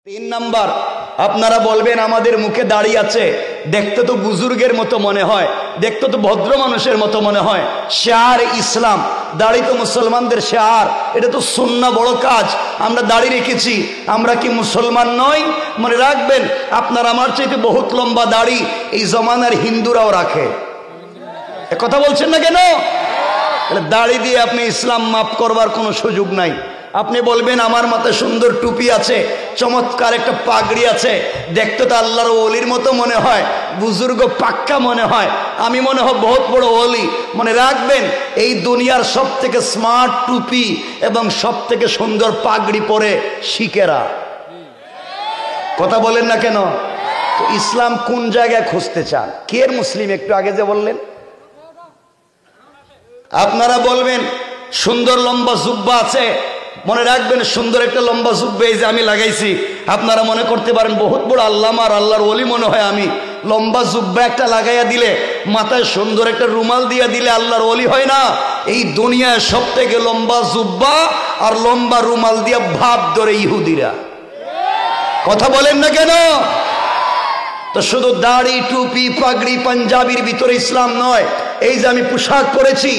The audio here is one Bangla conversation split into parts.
তিন নাম্বার, আপনারা বলবেন আমাদের মুখে দাড়ি আছে, দেখতে তো বুজুর্গের মতো মনে হয়, দেখতে তো ভদ্র মানুষের মতো মনে হয়। শেয়ার ইসলাম, দাড়ি তো মুসলমানদের শেয়ার, এটা তো সুন্নাহ, বড় কাজ। আমরা দাড়ি রেখেছি, আমরা কি মুসলমান নই? মনে রাখবেন, আপনার আমার চাইতে বহুত লম্বা দাড়ি এই জমানার হিন্দুরাও রাখে। এ কথা বলছেন না কেন? দাড়ি দিয়ে আপনি ইসলাম মাপ করবার কোনো সুযোগ নাই। আপনি বলবেন আমার মাথায় সুন্দর টুপি আছে, চমৎকার একটা পাগড়ি আছে, দেখতে তো আল্লাহর ওলির মতো মনে হয়, বুজুর্গ পাক্কা মনে হয়, আমি মনে হয় বহুত বড় ওলি। মনে রাখবেন, এই দুনিয়ার সব থেকে স্মার্ট টুপি এবং সব থেকে সুন্দর পাগড়ি পরে শিখেরা। কথা বলেন না কেন? তো ইসলাম কোন জায়গায় খুঁজতে চান? কে মুসলিম? একটু আগে যে বললেন, আপনারা বলবেন সুন্দর লম্বা জুব্বা আছে। মনে রাখবেন, সুন্দর একটা লম্বা জুব্বা এই যে আমি লাগাইছি, আপনারা মনে করতে পারেন বহুত বড় আল্লামা আর আল্লাহর ওলি মনে হয় আমি। লম্বা জুব্বা একটা লাগাইয়া দিলে, মাথায় সুন্দর একটা রুমাল দিয়া দিলে আল্লাহর ওলি হয় না? এই দুনিয়ায় সব থেকে লম্বা জুব্বা আর লম্বা রুমাল দিয়া ভাব ধরে ইহুদিরা। কথা বলেন না কেন? তো শুধু দাড়ি, টুপি, পাগড়ি, পাঞ্জাবির ভিতরে ইসলাম নয়। এই যে আমি পোশাক পরেছি,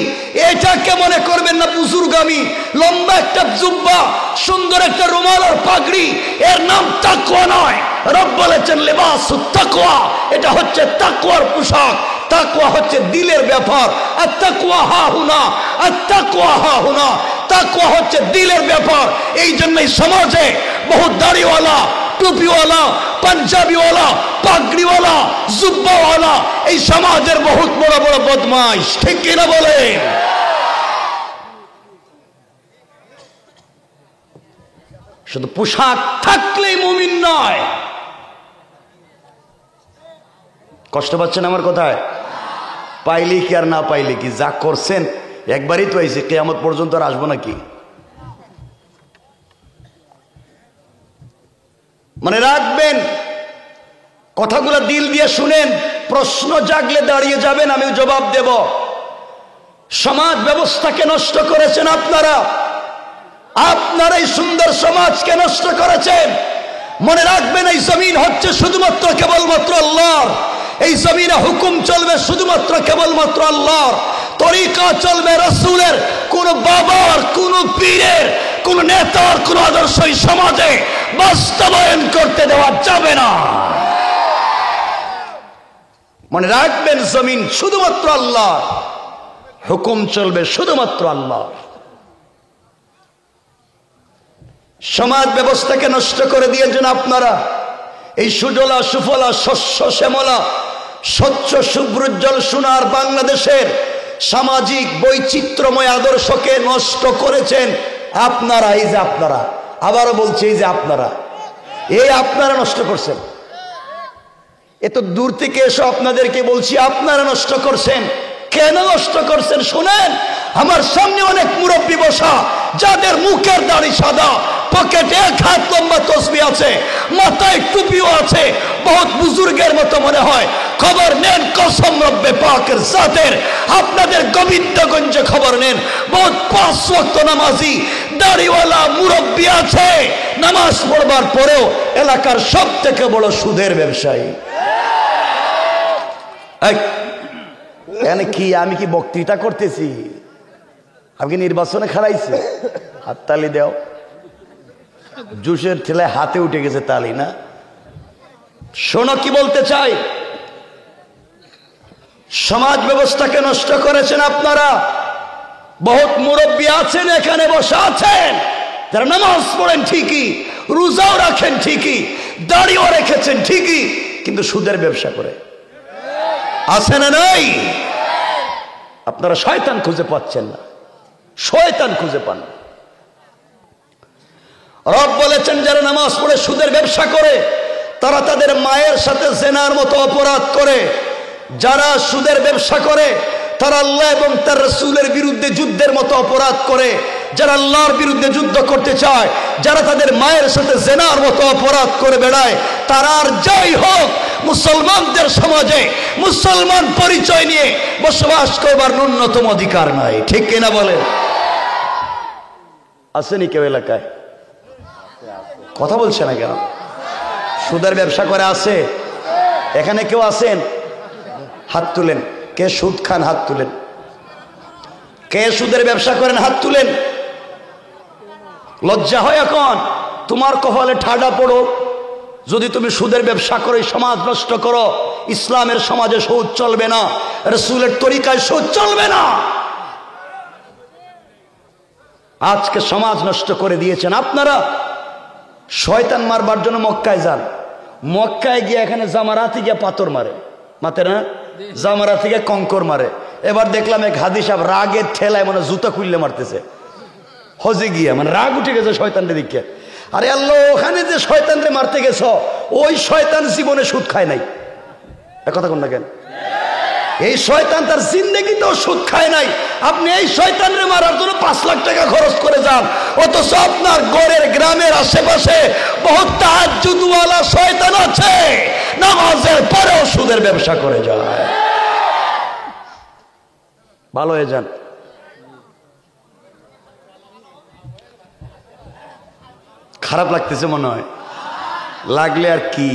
এটাকে মনে করবেন না বুজুর্গামি। লম্বা একটা জুব্বা, সুন্দর একটা রুমাল আর পাগড়ি, এর নাম তাকওয়া নয়। রব বলেছেন লিবাসুত তাকওয়া, এটা হচ্ছে তাকওয়ার পোশাক। তাকওয়া হচ্ছে দিলের ব্যাপার। আর তাকওয়া হাহুনা, আর তাকওয়া হাহুনা, তাকওয়া হচ্ছে দিলের ব্যাপার। এই জন্যই সমাজে বহু দাড়িওয়ালা, টুপিওয়ালা, পাঞ্জাবিওয়ালা, পাগড়িওয়ালা, জুব্বাওয়ালা এই সমাজের বহুত বড় বড় বদমাইশ। ঠিক কিনা বলেন? শুধু পোশাক থাকলেই মুমিন নয়। কষ্ট পাচ্ছেন আমার কথায়? পাইলে কি আর না পাইলে কি, যা করছেন একবারই তো আইছে, কিয়ামত পর্যন্ত আর আসবো নাকি? মনে রাখবেন, কথাগুলো দিল দিয়ে শুনেন। প্রশ্ন জাগলে দাঁড়িয়ে যাবেন, আমি জবাব দেব। সমাজ ব্যবস্থাকে নষ্ট করেছেন আপনারা, আপনারা এই সুন্দর সমাজকে নষ্ট করেছেন। মনে রাখবেন, এই জমিন হচ্ছে শুধুমাত্র কেবলমাত্র আল্লাহর। এই জমিনে হুকুম চলবে শুধুমাত্র কেবলমাত্র আল্লাহর। তরিকা চলবে রাসূলের। কোন বাবার, কোন পীরের, কোন নেতার কোন আদর্শ এই সমাজে বাস্তবায়ন করতে দেওয়া যাবে না। মনে রাখবেন, জমিন শুধুমাত্র আল্লাহ, হুকুম চলবে শুধুমাত্র আল্লাহ। সমাজ ব্যবস্থাকে নষ্ট করে দিয়েছেন আপনারা। এই সুজলা সুফলা, শস্য শ্যামলা, স্বচ্ছ সুব্রুজ্জ্বল সোনার বাংলাদেশের সামাজিক বৈচিত্র্যময় আদর্শকে নষ্ট করেছেন আপনারা। এই যে আপনারা, আবারও বলছি, এই যে আপনারা, এই আপনারা নষ্ট করছেন। এত দূর থেকে এসে আপনাদেরকে বলছি, আপনারা নষ্ট করছেন। কেন নষ্ট করছেন শুনেন। আমার সামনে অনেক মুরব্বী বসা, যাদের মুখের দাড়ি সাদা, পকেটে এক হাত লম্বা তসবিহ আছে, মাথায় টুপিও আছে, বহুত বুজুর্গের মতো মনে হয়। খবর নেন, কসম রব্বে পাকের জাতের, আপনাদের গোবিন্দগঞ্জে খবর নেন, বহুত 5 ওয়াক্ত নামাজি দাড়িওয়ালা মুরব্বী আছে, নামাজ পড়বার পরেও এলাকার সব থেকে বড় সুদের ব্যবসায়ী। কি আমি কি বক্তৃতা করতেছি? আপনি নির্বাচনে খারাইছে? হাততালি দেও। জুসের ঠেলায় হাতে উঠে গেছে তালি না? শোনো কি বলতে চাই। সমাজ ব্যবস্থাকে নষ্ট করেছেন আপনারা। বহুত মুরব্বী আছেন এখানে বসে আছেন, যারা নামাজ পড়েন ঠিকই, রোজাও রাখেন ঠিকই, দাড়িও রেখেছেন ঠিকই, কিন্তু সুদের ব্যবসা করে। আছে না নাই? আপনারা শয়তান খুঁজে পাচ্ছেন না, শয়তান খুঁজে পান। রব বলেছেন, যারা নামাজ পড়ে সুদের ব্যবসা করে তারা তাদের মায়ের সাথে জেনার মতো অপরাধ করে। যারা সুদের ব্যবসা করে তারা আল্লাহ এবং তার রাসূলের বিরুদ্ধে যুদ্ধের মতো অপরাধ করে। যারা আল্লাহর বিরুদ্ধে যুদ্ধ করতে চায়, যারা তাদের মায়ের সাথে জেনার মতো অপরাধ করে বেড়ায়, তারা আর যাই হোক মুসলমানদের সমাজে মুসলমান পরিচয় নিয়ে বসবাস করবার ন্যূনতম অধিকার নাই। ঠিক কিনা বলেন? আসেনি কেউ এলাকায়? কথা বলছে না কেন? সুদের ব্যবসা করে আছে? এখানে কেউ আছেন? হাত তুলেন। কে সুদ খান? হাত তুলেন। কে সুদের ব্যবসা করেন? হাত তুলেন। লজ্জা হয় এখন? তোমার কপালে ঠাডা পড়ো যদি তুমি সুদের ব্যবসা করে সমাজ নষ্ট করো। ইসলামের সমাজে সুদ চলবে না, রাসূলের তরিকায় সুদ চলবে না। আজকে সমাজ নষ্ট করে দিয়েছেন আপনারা। শয়তান মারবার জন্য মক্কায় যান, মক্কায় গিয়ে এখানে জামারাতে গিয়ে পাথর মারে, মাতে না? জামারাতে গিয়ে কঙ্কর মারে। এবার দেখলাম এক হাদি সাহেব রাগের ঠেলায় মানে জুতা খুললে মারতেছে হজে গিয়ে, মানে রাগ উঠে গেছে শয়তানদের দিকে। আরে আল্লাহ, ওখানে যে শয়তানরে মারতে গেছ ওই শয়তান জীবনে সুদ খায় নাই। কথা কোন না কেন? এই শয়তান তার জিন্দেগিতেও সুদ খায় নাই। আপনি এই শয়তানরে মারার জন্য 5 লাখ টাকা খরচ করে যান, অথচ আপনার গড়ের গ্রামের আশেপাশে বহুত তাহাজ্জুদওয়ালা শয়তান আছে, নামাজের পরেও সুদের ব্যবসা করে যায়। ভালো হয়ে যান। খারাপ লাগতেছে মনে হয়? লাগলে আর কি,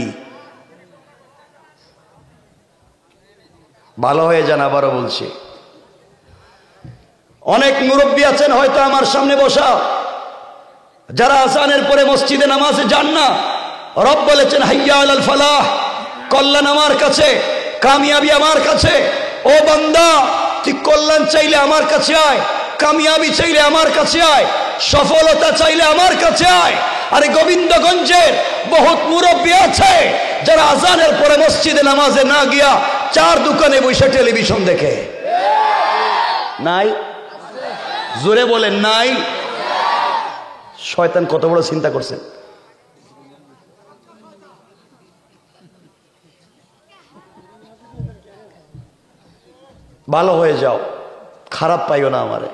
ভালো হয়ে যান। আবারও বলছি, অনেক মুরব্বী আছেন হয়তো আমার সামনে বসা, যারা আযানের পরে মসজিদে নামাজে যান না। রব বলেছেন হাইয়া আলাল ফালাহ, কল্যাণ আমার কাছে, কামিয়াবি আমার কাছে। ও বান্দা, তুই কল্যাণ চাইলে আমার কাছে আয়, কামিয়াবি চাইলে আমার কাছে আয়, সফলতা চাইলে আমার কাছে আয়। আরে গোবিন্দগঞ্জের বহুত মুরব্বী আছে যারা আযানের পরে মসজিদে নামাজে না গিয়া 4 দোকানে বসে টেলিভিশন দেখে। নাই? জোরে বলেন নাই? শয়তান কত বড় চিন্তা করছেন। ভালো হয়ে যাও, খারাপ পাইও না আমারে।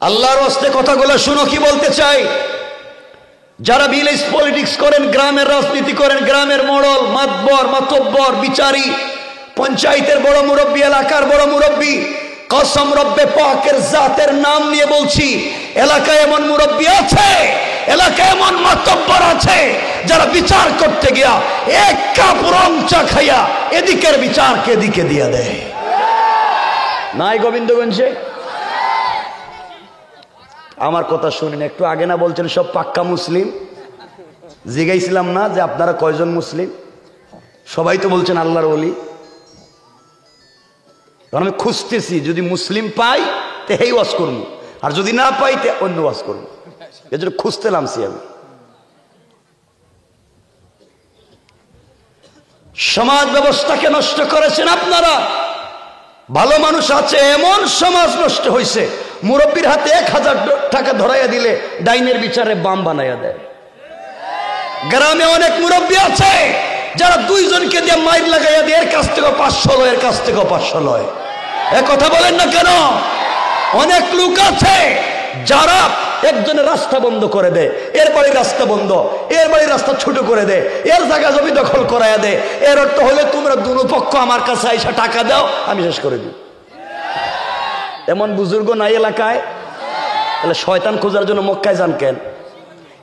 আল্লাহর হস্তে কথাগুলো শুনো কি বলতে চাই। যারা ভিলেজ পলিটিক্স করেন, গ্রামের রাজনীতি করেন, গ্রামের মোড়ল, মাতবর, মাতব্বর, বিচারি, পঞ্চায়েতের বড় মুরব্বী, এলাকার বড় মুরব্বী, কসম রব্বে পাকের জাতের নাম নিয়ে বলছি, এলাকায় এমন মুরব্বী আছে, এলাকায় এমন মাতব্বর আছে যারা বিচার করতে গিয়া 1 কাপ রং চা খাইয়া এদিকের বিচারকে এদিকে দিয়া দেয়। নাই গোবিন্দগঞ্জে? আমার কথা শুনেন, একটু আগে না বলছেন সব পাক্কা মুসলিম? জিজ্ঞাইছিলাম না যে আপনারা কয়জন মুসলিম? সবাই তো বলছেন আল্লাহর ওলি। কারণ আমি খুঁজতেছি, যদি মুসলিম পাই তো এই ওয়াজ করবো, আর যদি না পাই তো অন্য ওয়াজ করবো। এর জন্য খুঁজতে নামছি আমি। সমাজ ব্যবস্থাকে নষ্ট করেছেন আপনারা। ভালো মানুষ আছে, এমন সমাজ নষ্ট হয়েছে, মুরব্বীর হাতে 1000 টাকা ধরাইয়া দিলে ডাইনের বিচারে বাম বানাইয়া দেয়। গ্রামে অনেক মুরব্বী আছে যারা 2 জনকে দিয়ে মাইর লাগাইয়া দিয়ে এর কাছ থেকে 500 লয়, এর কাছ থেকে 500 লয়। এ কথা বলেন না কেন? অনেক লোক আছে যারা একজনের রাস্তা বন্ধ করে দেয়, এর বাড়ির রাস্তা বন্ধ, এর বাড়ির রাস্তা ছোট করে দেয়, এর জায়গা জমি দখল করাইয়া দেয়। এর অর্থ হলে তোমরা দুনো পক্ষ আমার কাছে আইসা টাকা দাও, আমি শেষ করে দিই। এমন বুজুর্গ নাই এলাকায়? তাহলে শয়তান খোঁজার জন্য মক্কায় যান কেন?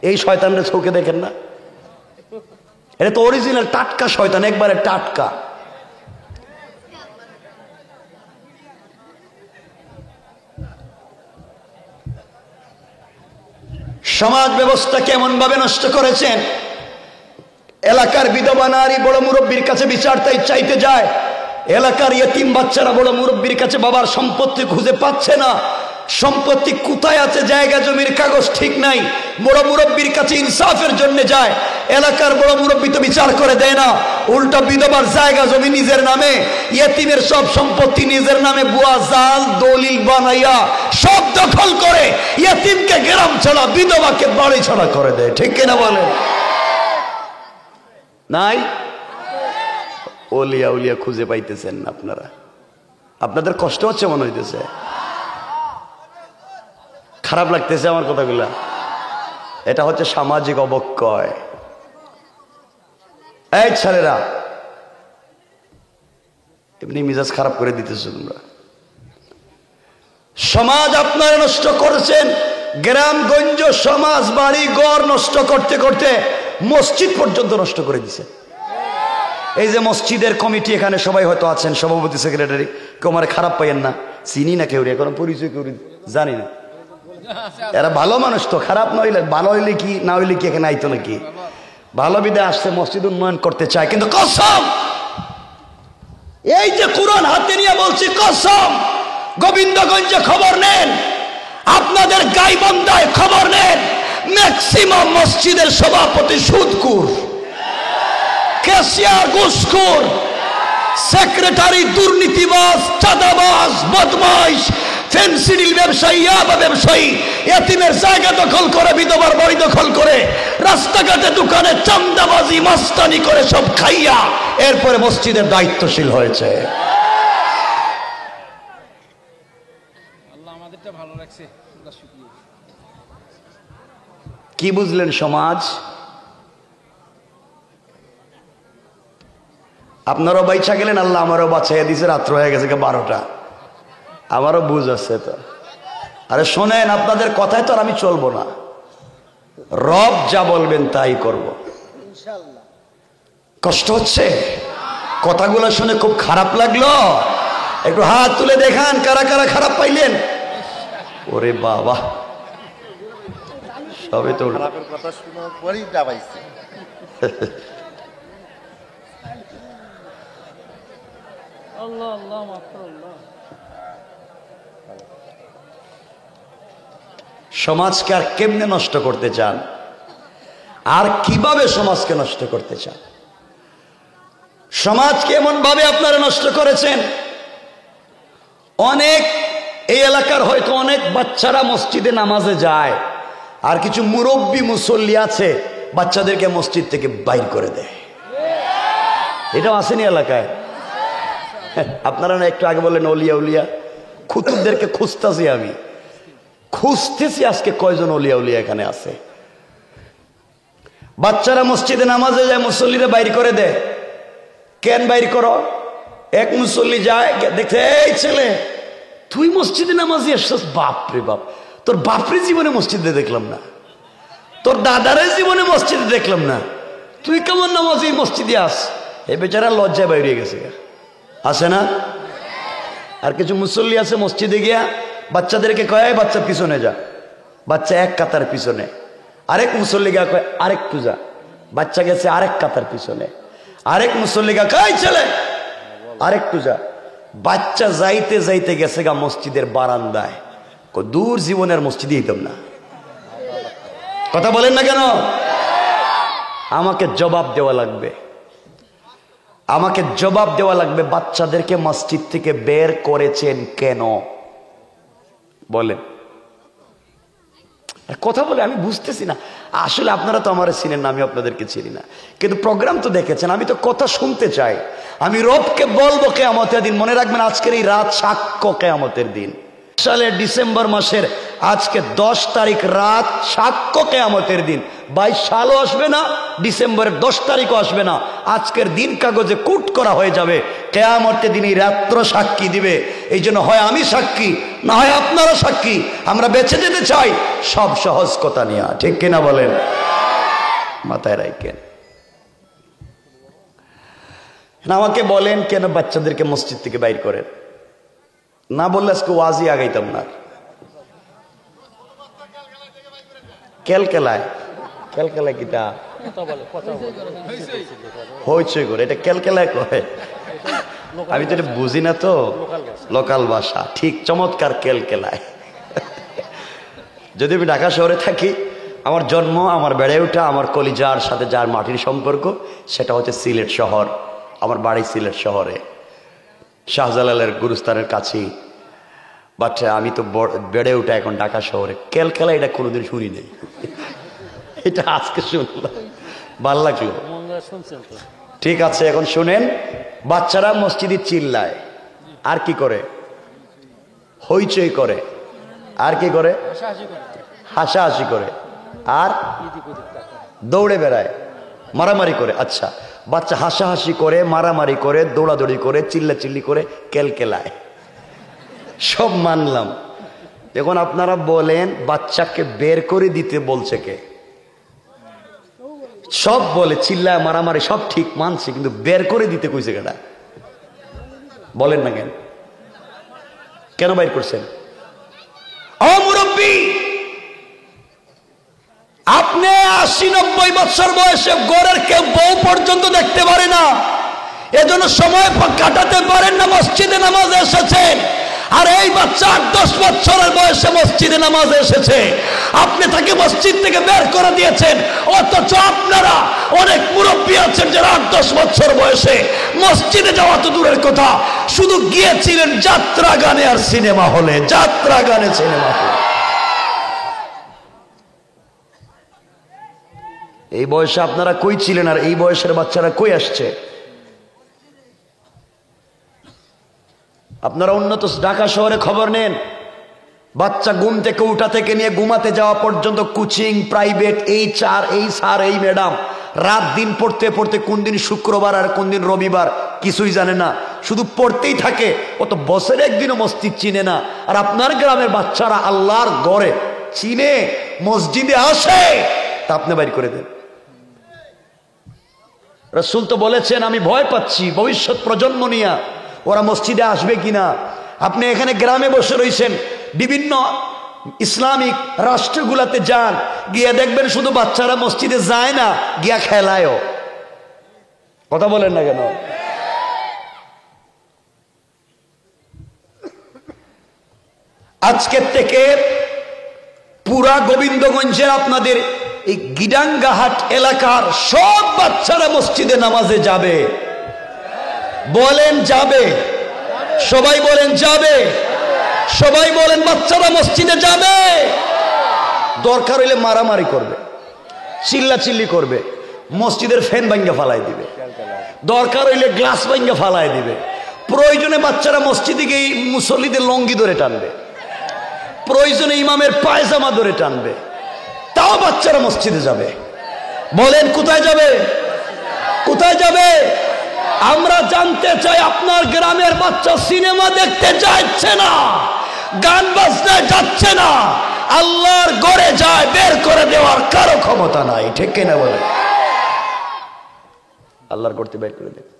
এই শয়তানরে চোখে দেখেন না? এটা তো অরিজিনাল টাটকা শয়তান, একবারে টাটকা। সমাজ ব্যবস্থা কেমন ভাবে নষ্ট করেছেন। এলাকার বিধবা নারী বড় মুরব্বীর কাছে বিচার তাই চাইতে যায়, এলাকার ইয়েতিম বাচ্চারা বড় মুরব্বীর কাছে বাবার সম্পত্তি খুঁজে পাচ্ছে না। সম্পত্তি কোথায় আছে, জায়গা জমির কাগজ ঠিক নাই, বড় মুরব্বীর কাছে ইনসাফের জন্য যায়। এলাকার বড় মুরব্বী তো বিচার করে দেয় না, উল্টা বিধবার জায়গা জমি নিজের নামে, ইয়েতিমের সব সম্পত্তি নিজের নামে বুয়া জাল দলিল বানাইয়া সব দখল করে ইয়েতিমকে গ্রাম ছাড়া, বিধবাকে বাড়ি ছাড়া করে দেয়। ঠিক কিনা বলেন? নাই? ওলিয়া উলিয়া খুঁজে পাইতেছেন না আপনারা? আপনাদের কষ্ট হচ্ছে মনে হইতেছে? খারাপ লাগতেছে আমার কথাগুলা? এটা হচ্ছে সামাজিক অবক্ষয়। এই ছেলেরা, এমনি মিজাজ খারাপ করে দিতেছে তোমরা। সমাজ আপনারা নষ্ট করেছেন, গ্রামগঞ্জ সমাজ বাড়ি ঘর নষ্ট করতে করতে মসজিদ পর্যন্ত নষ্ট করে দিছে। এই যে মসজিদের কমিটি এখানে সবাই হয়তো আছেন, সভাপতি সেক্রেটারি, কেউ আমার খারাপ পাইয়েন না, চিনি না কেউ, এখন পরিচয় কেউ জানি না, এরা ভালো মানুষ তো, খারাপ নইলে ভালো হইলে কি না হইলে কি এখানে আইতো নাকি, ভালো বিদায় আসছে, মসজিদ উন্নয়ন করতে চায়। কিন্তু কসম, এই যে কোরআন হাতে নিয়ে বলছি কসম, গোবিন্দগঞ্জে খবর নেন, আপনাদের গাইবান্ধায় খবর নেন, ম্যাক্সিমাম মসজিদের সভাপতি সুদখোর, ক্যাশিয়ার ঘুষখোর, সেক্রেটারি দুর্নীতিবাজ, চাঁদাবাজ, বদমাইশ, ফেন্সিডিল ব্যবসায়ী, ইয়াবা ব্যবসায়ী, এতিমের জায়গা দখল করে, বিধবার বাড়ি দখল করে, রাস্তাঘাটে দোকানে চান্দাবাজি মাস্তানি করে সব খাইয়া এরপরে মসজিদের দায়িত্বশীল হয়েছে। কি বুঝলেন সমাজ? আপনারও বাইচা গেলেন, আল্লাহ আমারও বাঁচাইয়া দিছে, রাত্র হয়ে গেছে 12টা, আমারও বুঝ আছে তো। আরে শোনেন, আপনাদের কথায় তো আর আমি চলবো না, রব যা বলবেন তাই করব। কষ্ট হচ্ছে কথাগুলো শুনে, খুব খারাপ লাগলো, একটু হাত তুলে দেখান কারা কারা খারাপ পাইলেন। ওরে বাবা, সবে তো খারাপের কথা শোনার পরেই দাবাইছে। আল্লাহ আল্লাহ মাশাআল্লাহ। সমাজকে আর কেমনে নষ্ট করতে চান, আর কিভাবে সমাজকে নষ্ট করতে চান? সমাজকে এমন ভাবে আপনারা নষ্ট করেছেন, অনেক এই এলাকার হয়তো অনেক বাচ্চারা মসজিদে নামাজে যায়, আর কিছু মুরব্বী মুসল্লি আছে বাচ্চাদেরকে মসজিদ থেকে বাইর করে দেয়। এটাও আসেনি এলাকায়? আপনারা না একটু আগে বললেন অলিয়া উলিয়া, খুতুবদেরকে খুঁজতেছি, আমি খুঁজতেছি আজকে কয়জন অলিয়া উলিয়া এখানে আছে। বাচ্চারা মসজিদে নামাজে যায়, মুসল্লিরা বাইর করে দেয়। কেন বাইর করো? এক মুসল্লি যায়, দেখছে এই ছেলে তুই মসজিদে নামাজে এসছিস, বাপরে বাপ, তোর বাপরে জীবনে মসজিদে দেখলাম না, তোর দাদারে জীবনে মসজিদে দেখলাম না, তুই কেমন নামাজি মসজিদে আস? এই বেচারা লজ্জায় বাইরে গেছে, আসে না? আর কিছু মুসল্লি আছে মসজিদে গিয়া বাচ্চাদেরকে কয় বাচ্চা পিছনে যা, বাচ্চা এক কাতার পিছনে, আরেক মুসল্লি গা কয় আরেকটু যা, বাচ্চা গেছে আরেক কাতার পিছনে, আরেক মুসল্লি গা কয় ছেলে আরেকটু যা, বাচ্চা যাইতে যাইতে গেছে গা মসজিদের বারান্দায়। দূর জীবনের মসজিদে যেতাম না। কথা বলেন না কেন? আমাকে জবাব দেওয়া লাগবে, আমাকে জবাব দেওয়া লাগবে। বাচ্চাদেরকে মসজিদ থেকে বের করেছেন কেন বলেন? কথা বলে আমি বুঝতেছি না আসলে। আপনারা তো আমার চিনেন না, আমি আপনাদেরকে চিনি না, কিন্তু প্রোগ্রাম তো দেখেছেন। আমি তো কথা শুনতে চাই। আমি রবকে বলবো কিয়ামতের দিন। মনে রাখবেন, আজকের এই রাত সাক্ষ্য কিয়ামতের দিন। সালের ডিসেম্বর মাসের আজকে 10 তারিখ রাত সাক্ষ্য কিয়ামতের দিন। 22 সালও আসবে না, ডিসেম্বরের 10 তারিখও আসবে না। আজকের দিন কাগজে কুট করা হয়ে যাবে। কিয়ামতের দিন এই রাত্র সাক্ষী দিবে। এই জন্য হয় আমি সাক্ষী, না হয় আপনারা সাক্ষী। আমরা বেঁচে যেতে চাই সব সহজ কথা নিয়ে, ঠিক কিনা বলেন? মাথায় রাখেন। আমাকে বলেন কেন বাচ্চাদেরকে মসজিদ থেকে বাইর করেন? না বললে আজকে ওয়াজই আগাইতাম না। কেলকেলায়, কেলকেলায় কিটা হইচই করে, এটা কেলকেলায় কয়। আমি তো এটা বুঝি না, তো লোকাল ভাষা। ঠিক, চমৎকার, কেলকেলায়। যদি আমি ঢাকা শহরে থাকি, আমার জন্ম, আমার বেড়ে ওঠা, আমার কলিজার সাথে যার মাটির সম্পর্ক, সেটা হচ্ছে সিলেট শহর। আমার বাড়ি সিলেট শহরে, শাহজালালের গুরুস্থানের কাছেই। বাট আমি তো বেড়ে ওঠা এখন ঢাকা শহরে। কেলকেলা এটা কোনোদিন শুনি নেই, এটা আজকে শুনলাম, ভাল লাগলো। ঠিক আছে, এখন শুনেন। বাচ্চারা মসজিদে চিল্লায়, আর কি করে? হইচই করে, আর কি করে? হাসাহাসি করে, আর দৌড়ে বেড়ায়, মারামারি করে। আচ্ছা, বাচ্চা হাসাহাসি করে, মারামারি করে, দৌড়াদৌড়ি করে, চিল্লাচিল্লি করে, কেলকেলায়, সব মানলাম। এখন আপনারা বলেন বাচ্চাকে বের করে দিতে বলছে কে? সব বলে চিল্লায় মারামারি সব ঠিক মানছে, কিন্তু বের করে দিতে কইছে কেটা? বলেন না কেন? কেন বাইর করছেন? ও মুরব্বী, আপনি 80-90 বছর বয়সে গড়ের কেউ বউ পর্যন্ত দেখতে পারে না, এজন্য সময় কাটাতে পারেন না, মসজিদে নামাজে এসেছেন। আর এই বাচ্চা 8-10 বছরের বয়সে মসজিদে নামাজে এসেছে, আপনি তাকে মসজিদ থেকে বের করে দিয়েছেন। অথচ আপনারা অনেক মুরব্বী আছেন যারা 8-10 বছর বয়সে মসজিদে যাওয়া তো দূরের কথা, শুধু গিয়েছিলেন যাত্রা গানে আর সিনেমা হলে, যাত্রা গানে সিনেমা হলে। এই বয়সে আপনারা কই ছিলেন আর এই বয়সের বাচ্চারা কই আসছে? আপনারা উন্নত ঢাকা শহরে খবর নেন, বাচ্চা ঘুম থেকে উঠা থেকে নিয়ে ঘুমাতে যাওয়া পর্যন্ত কোচিং, প্রাইভেট, এই স্যার, এই ম্যাডাম, রাত দিন পড়তে পড়তে কোন দিন শুক্রবার আর কোন দিন রবিবার কিছুই জানে না, শুধু পড়তেই থাকে। ও তো বছরে একদিনও মসজিদ চিনে না। আর আপনার গ্রামের বাচ্চারা আল্লাহর ঘরে চিনে, মসজিদে আসে, তা আপনি বাইর করে দেন। রাসূল তো বলেছেন, আমি ভয় পাচ্ছি ভবিষ্যৎ প্রজন্ম নিয়ে ওরা মসজিদে আসবে কিনা। আপনি এখানে গ্রামে বসে রয়েছেন, বিভিন্ন ইসলামিক রাষ্ট্রগুলাতে যান, গিয়ে দেখবেন শুধু বাচ্চারা মসজিদে যায় না, গিয়া খেলায়ও। কথা বলেন না কেন? আজকের থেকে পুরা গোবিন্দগঞ্জের আপনাদের এই গিডাঙ্গাহাট এলাকার সব বাচ্চারা মসজিদে নামাজে যাবে। বলেন যাবে? সবাই বলেন যাবে? সবাই বলেন বাচ্চারা মসজিদে যাবে। দরকার হইলে মারামারি করবে, চিল্লাচিল্লি করবে, মসজিদের ফ্যান ভাঙ্গা ফালাই দিবে, দরকার হইলে গ্লাস ভাঙ্গা ফালাই দিবে। প্রয়োজনে বাচ্চারা মসজিদে গিয়ে মুসল্লিদের লঙ্গি ধরে টানবে, প্রয়োজনে ইমামের পায়জামা ধরে টানবে, তাও বাচ্চারা মসজিদে যাবে। বলেন কোথায় যাবে? কোথায় যাবে? আমরা জানতে চাই, আপনার গ্রামের বাচ্চা সিনেমা দেখতে যাচ্ছে না, গান বাজনায় যাচ্ছে না, আল্লাহর ঘরে যায়, বের করে দেওয়ার কারো ক্ষমতা নাই। ঠিক কিনা বলে? আল্লাহর করতে বের করে দেবে।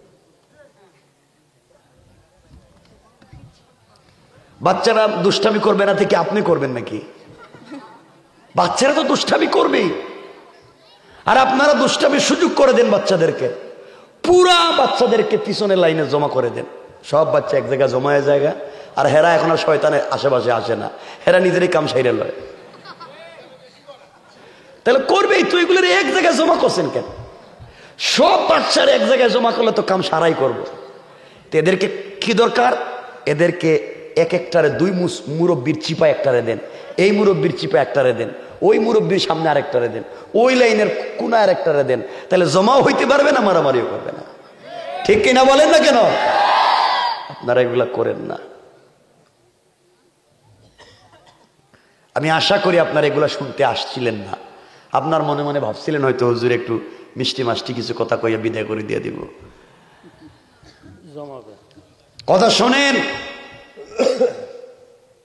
বাচ্চারা দুষ্টামি করবে না থেকে আপনি করবেন নাকি? বাচ্চারা তো দুষ্টামি করবেই, আর আপনারা দুষ্টামি সুযোগ করে দেন বাচ্চাদেরকে। পুরা বাচ্চাদেরকে পিছনের লাইনে জমা করে দেন, সব বাচ্চা এক জায়গায় জমা হয়ে জায়গা। আর হেরা এখন আর শয়তানের আশেপাশে আসে না, হেরা নিজেরই কাম সাইরে লয়। তাহলে করবেই তো, এগুলোর এক জায়গায় জমা করছেন কেন? সব বাচ্চারা এক জায়গায় জমা করলে তো কাম সারাই করবো। তো এদেরকে কি দরকার? এদেরকে এক একটারে 2 মুরব্বীর চিপা একটারে দেন, এই মুরব্বীর চিপা একটারে দেন, ওই মুরব্বীর সামনে আরেকটারে দেন, ওই লাইনের কোনায় আরেকটারে দেন। তাহলে জমাও হইতে পারবে না, মারামারিও করবে না। ঠিক কিনা বলেন না কেন? আপনারা এগুলা করেন না। আমি আশা করি আপনারা এগুলা শুনতে আসছিলেন না, আপনার মনে মনে ভাবছিলেন হয়তো হুজুর একটু মিষ্টি মাষ্টি কিছু কথা কইয়া বিদায় করে দিয়ে দিব। কথা শোনেন,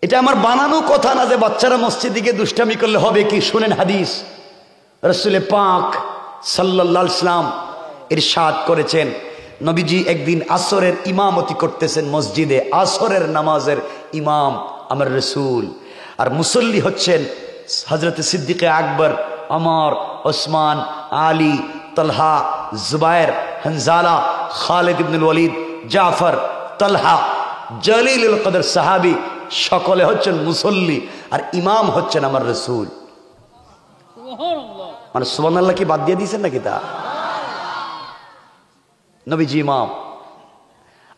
এটা আমার বানানো কথা না যে বাচ্চারা মসজিদে গিয়ে দুষ্টামি করলে হবে কি। শুনেন হাদিস, রাসূল পাক সাল্লাল্লাহু আলাইহি ওয়াসাল্লাম ইরশাদ করেছেন, নবীজি একদিন আসরের ইমামতি করতেছেন মসজিদে, আসরের নামাজের ইমাম আমার রাসূল, আর মুসল্লি হচ্ছেন হযরত সিদ্দিকে আকবর, ওমর, ওসমান, আলী, তালহা, জুবায়ের, হানজালা, খালিদ ইবনুল ওয়ালিদ, জাফর, তালহা, জলিলুল কদর সাহাবী, সকলে হচ্ছেন মুসল্লি, আর ইমাম হচ্ছেন আমার রাসূল। মানে সুবহানাল্লাহ কি বাদ দিয়ে দিয়েছেন নাকি? তা নবীজি ইমাম।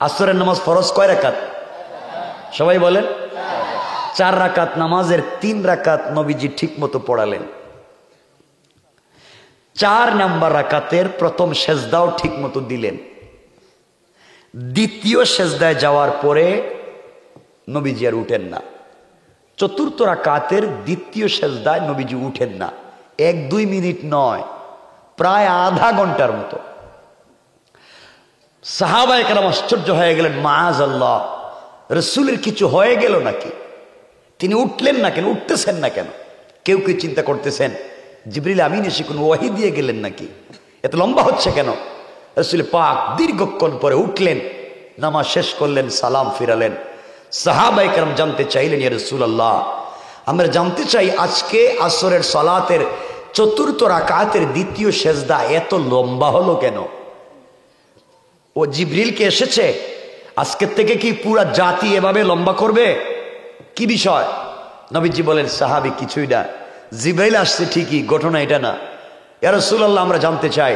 আসরের নামাজ ফরজ কয় রাকাত? সবাই বলেন 4 রাকাত। নামাজের 3 রাকাত নবীজি ঠিক মতো পড়ালেন। 4 নাম্বার রাকাতের প্রথম সেজদাও ঠিক মতো দিলেন। দ্বিতীয় সেজদায় যাওয়ার পরে নবীজি আর উঠেন না। চতুর্থ রাকাতের দ্বিতীয় সেজদায় নবীজি উঠেন না। 1-2 মিনিট নয়, প্রায় আধা ঘন্টার মতো। সাহাবায়ে কেরাম আশ্চর্য হয়ে গেলেন, মাআযাল্লাহ, রাসূলের কিছু হয়ে গেল নাকি? তিনি উঠলেন না কেন, উঠতেছেন না কেন? কেউ কেউ চিন্তা করতেছেন জিবরিল আমিন এসে কোনো ওয়াহি দিয়ে গেলেন নাকি, এত লম্বা হচ্ছে কেন? রাসূল পাক দীর্ঘক্ষণ পরে উঠলেন, নামাজ শেষ করলেন, সালাম ফিরালেন। সাহাবায়ে কেরাম জানতে চাইলেন, ইয়া রাসূলুল্লাহ, আমরা জানতে চাই আজকে আসরের সালাতের চতুর্থ রাকাতের দ্বিতীয় সেজদা এত লম্বা হলো কেন? ও জিবরিল কে এসেছে, আজকের থেকে কি পুরা জাতি এভাবে লম্বা করবে? কি বিষয়? নবীজি বলেন, সাহাবী কিছুই না, জিবরাইল আসছে ঠিকই, ঘটনা এটা না। ইয়া রাসূলুল্লাহ, আমরা জানতে চাই।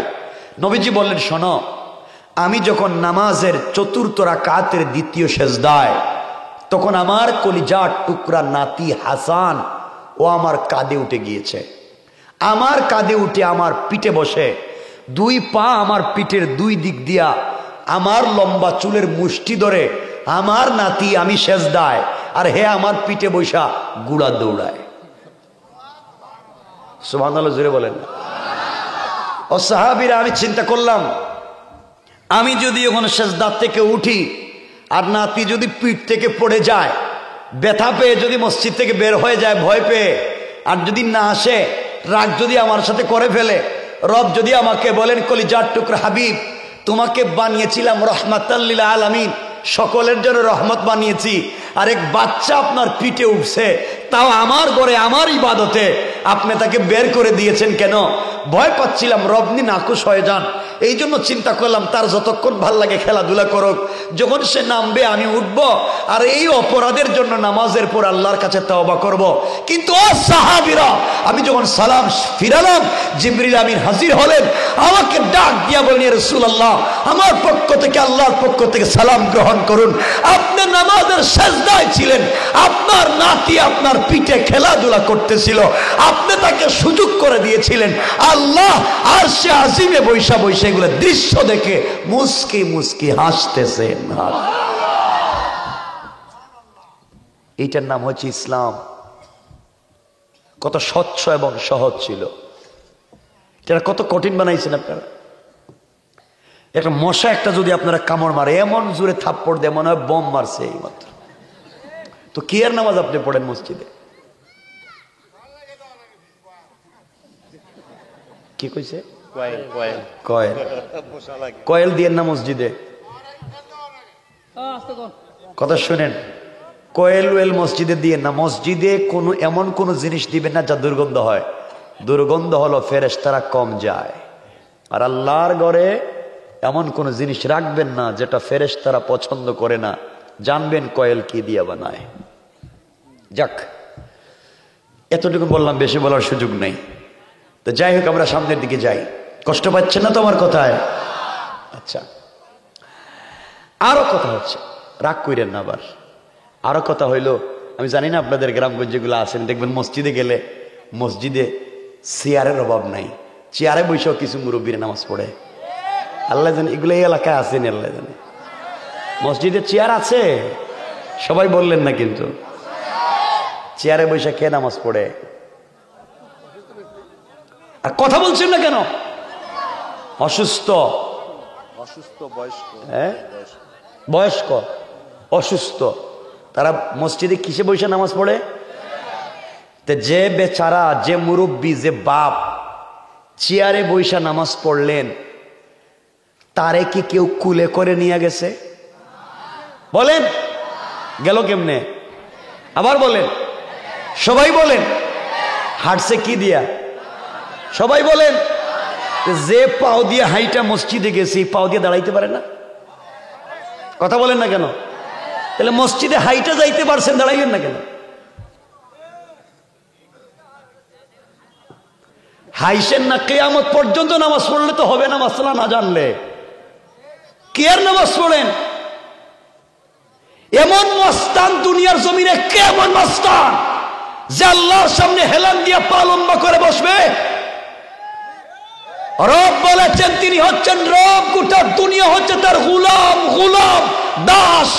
নবীজি বললেন, শোনো, আমি যখন নামাজের চতুর্থ রাকাতের দ্বিতীয় সেজদায়, তখন আমার কলিজার টুকরা নাতি হাসান ও আমার কাঁধে উঠে গিয়েছে। আমার কাঁধে উঠে আমার পিঠে বসে, দুই পা আমার পিঠের দুই দিক দিয়া আমার লম্বা চুলের মুষ্টি ধরে আমার নাতি, আমি সেজদায় আর হে আমার পিঠে বৈশা গুড়া দৌড়ায়। সুবহানাল্লাহ, জোরে বলেন। ও সাহাবীরা, আমি চিন্তা করলাম, আমি যদি ওখানে সেজদা থেকে উঠি আর নাতি যদি পিঠ থেকে পড়ে যায়, ব্যথা পেয়ে যদি মসজিদ থেকে বের হয়ে যায় ভয় পেয়ে, আর যদি না আসে, রাগ যদি আমার সাথে করে ফেলে, রব যদি আমাকে বলেন, কলিজার টুকরা হাবিব, তোমাকে বানিয়েছিলাম রহমাতাল লিল আলামিন, সকলের জন্য রহমত বানিয়েছি, আর এক বাচ্চা আপনার পিঠে উঠছে, তাও আমার ঘরে আমার ইবাদতে আপনি তাকে বের করে দিয়েছেন কেন? ভয় পাচ্ছিলাম রবনি নাকুশ হয়ে যান। এই জন্য চিন্তা করলাম তার যতক্ষণ ভাল লাগে খেলাধুলা করুক, যখন সে নামবে আমি উঠবো, আর এই অপরাধের জন্য নামাজের পর আল্লাহর কাছে তওবা করব। কিন্তু ও সাহাবীরা, আমি যখন সালাম ফিরালাম, জিবরিল আমিন হাজির হলেন, আমাকে ডাক দিয়া বলেন, ইয়া রাসূলুল্লাহ, আমার পক্ষ থেকে, আল্লাহর পক্ষ থেকে সালাম গ্রহণ করুন। আপনি নামাজের সেজদায় ছিলেন, আপনার নাতি আপনার পিঠে খেলাধুলা করতেছিল, আপনি তাকে সুযোগ করে দিয়েছিলেন। আল্লাহ আরশে আজিমে বৈশা বৈশা এগুলো দৃশ্য দেখে মুস্কি মুস্কি হাসতেছেন। এইটার নাম হচ্ছে ইসলাম। কত স্বচ্ছ এবং সহজ ছিল, এটা কত কঠিন বানাইছেন আপনারা। একটা মশা একটা যদি আপনারা কামড় মারে, এমন জোরে থাপ্পড় দেয় মনে হয় বোম মারছে এই মাত্র। তো কি আর নামাজ আপনি পড়েন মসজিদে? কি কইছে? কয়েল দিয়ে না মসজিদে? কথা শুনেন, কয়েল ওয়েল মসজিদে দিয়ে না। মসজিদে কোনো এমন কোন জিনিস দিবেন না যা দুর্গন্ধ হয়। দুর্গন্ধ হলো ফেরেশতারা কম যায়। আর আল্লাহর ঘরে এমন কোন জিনিস রাখবেন না যেটা ফেরেশতারা পছন্দ করে না। জানবেন কয়েল কি দিয়া বানায়। যাক, এতটুকু বললাম, বেশি বলার সুযোগ নেই। তো যাই হোক, আমরা সামনের দিকে যাই। কষ্ট পাচ্ছেন না তো আমার কথায়? আচ্ছা, আরো কথা হচ্ছে, রাগ কইরেন না আবার। আরো কথা হইলো, আমি জানি না আপনাদের গ্রামগঞ্জ যেগুলো আছেন, দেখবেন মসজিদে গেলে মসজিদে চেয়ারের অভাব নাই, চেয়ারে বসেও কিছু মুরব্বীরা নামাজ পড়ে। আল্লাহ জানে এগুলো এই এলাকায় আছেন, আল্লাহ জানে। মসজিদে চেয়ার আছে, সবাই বললেন না কিন্তু। চেয়ারে বসে কে নামাজ পড়ে? আর কথা বলছেন না কেন? অসুস্থ, হ্যাঁ, বয়স্ক, অসুস্থ, তারা মসজিদে কিসে বসে নামাজ পড়ে? যে বেচারা, যে মুরব্বী, যে বাপ চেয়ারে বসে নামাজ পড়লেন, তারে কি কেউ কুলে করে নিয়ে গেছে? বলেন, গেল কেমনে? আবার বলেন, সবাই বলেন, হাঁটছে কি দিয়া? সবাই বলেন। যে পাও দিয়ে হাইটা মসজিদে গেছে, পাও দিয়ে দাঁড়াইতে পারে না? কথা বলেন না কেন? তাহলে মসজিদে হাইটা যাইতে পারছেন, দাঁড়াইলেন না কেন? হাইছেন না, কিয়ামত পর্যন্ত নামাজ পড়লে তো হবে না। মাসলা না জানলে কি আর নামাজ পড়েন? এমন মস্তান দুনিয়ার জমিনে, কেমন মস্তান যে আল্লাহর সামনে হেলান দিয়ে পা লম্বা করে বসবে? রব বলেছেন তিনি হচ্ছেন রব, গোটা দুনিয়া হচ্ছে তার গোলাম, গোলাম দাস।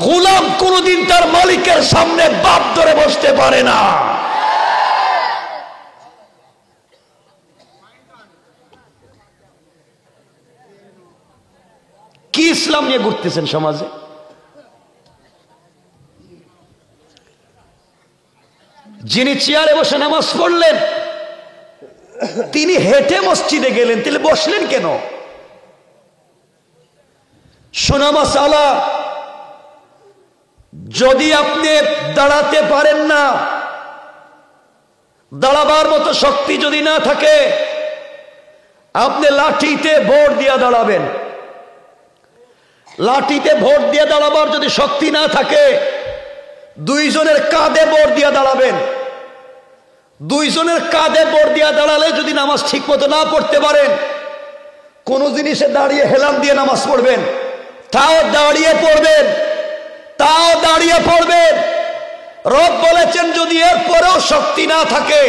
গোলাম কোনদিন তার মালিকের সামনে বাপ ধরে বসতে পারে না। কি ইসলাম নিয়ে ঘুরতেছেন সমাজে? যিনি চেয়ারে বসে নামাজ পড়লেন তিনি হেঁটে মসজিদে গেলেন, তাহলে বসলেন কেন? শোনা মাসালা, যদি আপনি দাঁড়াতে পারেন না, দাঁড়াবার মতো শক্তি যদি না থাকে, আপনি লাঠিতে ভোট দিয়ে দাঁড়াবেন। লাঠিতে ভোট দিয়ে দাঁড়াবার যদি শক্তি না থাকে, দুইজনের কাঁধে ভোট দিয়ে দাঁড়াবেন। দুইজনের কাঁধে ভোট দিয়ে দাঁড়ালে যদি নামাজ ঠিক মতো না পড়তে পারেন, কোন জিনিসে দাঁড়িয়ে হেলান দিয়ে নামাজ পড়বেন, তাও দাঁড়িয়ে পড়বেন, তাও দাঁড়িয়ে পড়বেন। রব বলেছেন যদি এর পরেও শক্তি না থাকে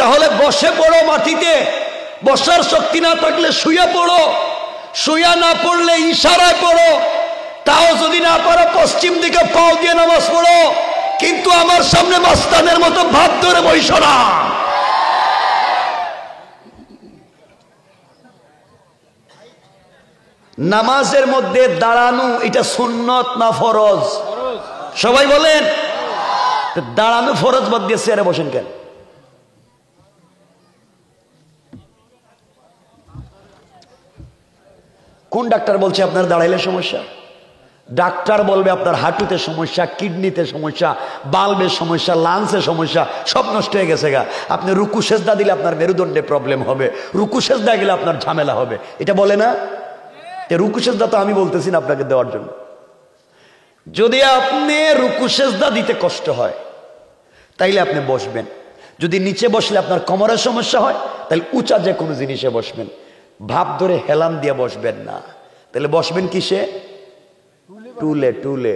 তাহলে বসে পড়ো মাটিতে, বসার শক্তি না থাকলে শুয়ে পড়ো, শুয়ে না পড়লে ইশারায় পড়ো, তাও যদি না পারো পশ্চিম দিকে পাও দিয়ে নামাজ পড়ো, কিন্তু আমার সামনে মাস্তানের মতো ভাব ধরে বইসো না। নামাজের মধ্যে দাঁড়ানো এটা সুন্নত না ফরজ? সবাই বলেন। দাঁড়ানো ফরজ বাদ দিয়ে চেয়ারে বসেন কেন? কোন ডাক্তার বলছে আপনার দাঁড়াইলে সমস্যা? ডাক্তার বলবে আপনার হাঁটুতে সমস্যা, কিডনিতে সমস্যা, বাল্বের সমস্যা, লাংসের সমস্যা, সব নষ্ট হয়ে গেছে গা। আপনি রুকু সেজদা দিলে আপনার মেরুদণ্ডে প্রবলেম হবে, রুকু সেজদা গেলে আপনার ঝামেলা হবে, এটা বলে না? রুকু সেজদা তো আমি বলতেছি না আপনাকে দেওয়ার জন্য। যদি আপনি রুকু সেজদা দিতে কষ্ট হয় তাইলে আপনি বসবেন। যদি নিচে বসলে আপনার কোমরের সমস্যা হয় তাহলে উঁচা যে কোনো জিনিসে বসবেন, ভাব ধরে হেলান দিয়ে বসবেন না। তাহলে বসবেন কিসে? টুলে। টুলে।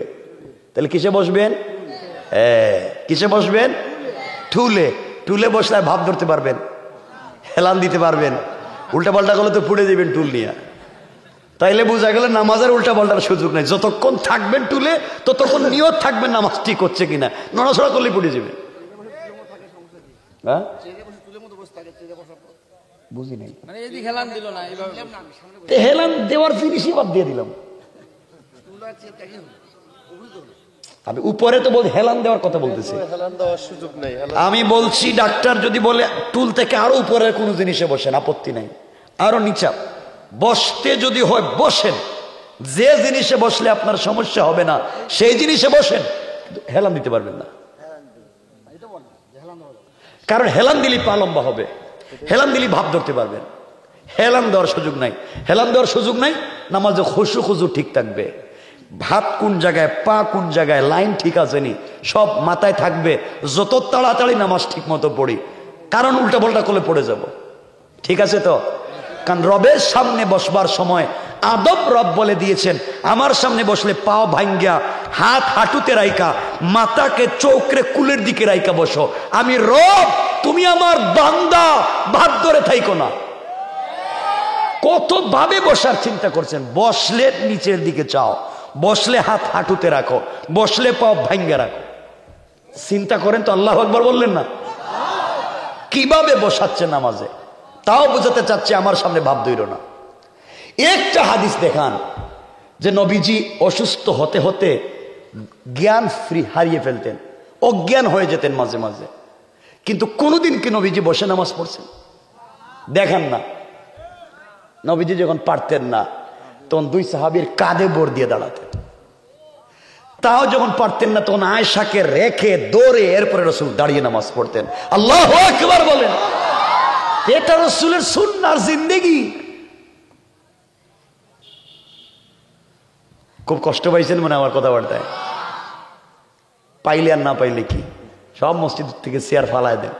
তাহলে কিসে বসবেন? কিসে বসবেন? টুলে। টুলে বসলে ভাব ধরতে পারবেন, হেলান দিতে পারবেন। উল্টা পাল্টা করলে তো পুড়ে যাবেন টুল নিয়ে। তাইলে বোঝা গেল নামাজের উল্টা পাল্টার সুযোগ নেই। যতক্ষণ থাকবেন টুলে ততক্ষণ নিয়ত থাকবেন নামাজ ঠিক হচ্ছে কিনা, নড়াচড়া করলে পড়ে যাবেন। বুঝি নাই, হেলান দেওয়ার জিনিসই বাদ দিয়ে দিলাম আমি। উপরে তো বল হেলান দেওয়ার কথা বলতেছি, আমি বলছি ডাক্তার যদি বলে টুল থেকে আরো উপরে কোনো জিনিসে বসেন, আপত্তি নাই, আরো নিচা বসতে যদি হয় বসেন। যে জিনিসে বসলে আপনার সমস্যা হবে না সেই জিনিসে বসেন, হেলান দিতে পারবেন না। কারণ হেলান দিলে পা লম্বা হবে, হেলান দিলে ভাব ধরতে পারবেন। হেলান দেওয়ার সুযোগ নাই, হেলান দেওয়ার সুযোগ নাই। নামাজে খুশু খুশু ঠিক থাকবে, ভাত কোন জায়গায়, পা কোন জায়গায়, লাইন ঠিক আছে নি সব মাথায় থাকবে। যত তাড়াতাড়ি নামাজ ঠিক মতো পড়ি, কারণ উল্টা পাল্টা করলে পড়ে যাব। ঠিক আছে তো? কারণ রবের সামনে বসবার সময় আদব রব বলে দিয়েছেন, আমার সামনে বসলে পাও ভাঙ্গা, হাত হাঁটুতে রাইকা, মাথাকে চৌকরে কুলের দিকে রাইকা বসো। আমি রব, তুমি আমার বান্দা, ভাত ধরে থাইকো না। কত ভাবে বসার চিন্তা করছেন। বসলে নিচের দিকে চাও, বসলে হাত হাঁটুতে রাখো, বসলে পাও ভাঙ্গা রাখো। চিন্তা করেন তো, আল্লাহু আকবার বললেন না? কিভাবে বসাচ্ছে নামাজে, তাও বোঝাতে চাচ্ছে আমার সামনে ভাব ধইর না। একটা হাদিস দেখান যে নবীজি অসুস্থ হতে হতে জ্ঞান হারিয়ে ফেলতেন, অজ্ঞান হয়ে যেতেন মাঝে মাঝে, কিন্তু কোনোদিন কি নবীজি বসে নামাজ পড়ছেন? দেখেন না। নবীজি যখন পারতেন না তখন দুই সাহাবীর কাঁধে ভর দিয়ে দাঁড়াতেন, তাও যখন পারতেন না তখন আয়েশাকে রেখে দৌড়ে এরপরে রাসূল দাঁড়িয়ে নামাজ পড়তেন। আল্লাহু আকবার বলেন। এটা রাসূলের সুন্নাহ জিন্দেগি। খুব কষ্ট পাইছেন মনে আমার কথাবার্তায়? পাইলে আর না পাইলে কি, সব মসজিদ থেকে চেয়ার ফালায় দেন,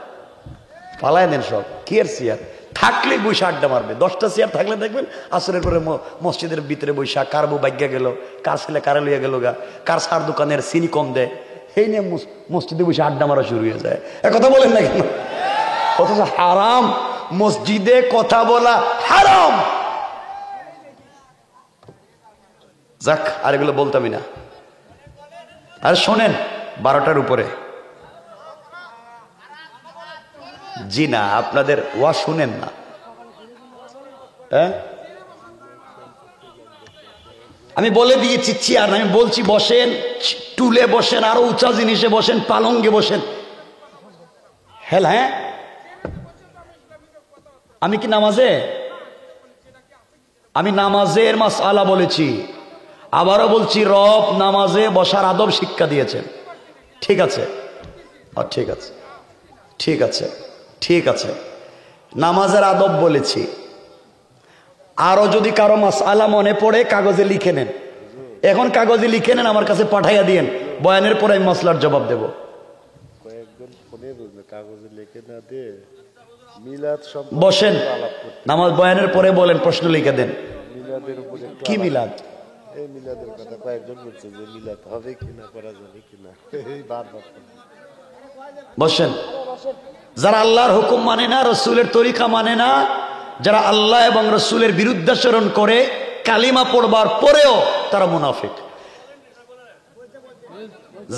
ফালায় দেন সব। কি আর চেয়ার থাকলে বসে আড্ডা মারবে। 10টা চেয়ার থাকলে দেখবেন আসরের পরে মসজিদের ভিতরে বৈশা কার বউ বাইগা গেল, কার ছেলে কারে লইয়া গেল গা, কার সার দোকানের চিনি কম দেয়, এই নিয়ে মসজিদে বসে আড্ডা মারা শুরু হয়ে যায়। কথা বলেন না কেন? অথচ হারাম, মসজিদে কথা বলা হারাম। যাক, আর এগুলো বলতামই না। আর শোনেন, 12টার উপরে, জি না, আপনাদের ওয়াজ শুনেন না। হ্যাঁ, আমি বলে দিয়েছি চেয়ার, আমি বলছি বসেন, টুলে বসেন, আরো উঁচা জিনিসে বসেন, পালঙ্গে বসেন। হ্যাঁ, আমি কি নামাজে, আমি নামাজের মাসআলা বলেছি, আবারও বলছি রব নামাজে বসার আদব শিক্ষা দিয়েছেন। ঠিক আছে, ঠিক আছে, ঠিক আছে, ঠিক আছে, নামাজের আদব বলেছি। আরো যদি কারো মাসআলা মনে পড়ে কাগজে লিখে নেন, এখন কাগজে লিখে নেন, আমার কাছে পাঠাইয়া দিয়েন, বয়ানের পরে আমি মাসলার জবাব দেব। বসেন, নামাজ বয়ানের পরে বলেন, প্রশ্ন লিখে দেন। কি মিলাদ? বসেন। যারা আল্লাহর হুকুম মানে না, রসুলের তরিকা মানে না, যারা আল্লাহ এবং রসুলের বিরুদ্ধাচরণ করে, কালিমা পড়বার পরেও তারা মুনাফিক।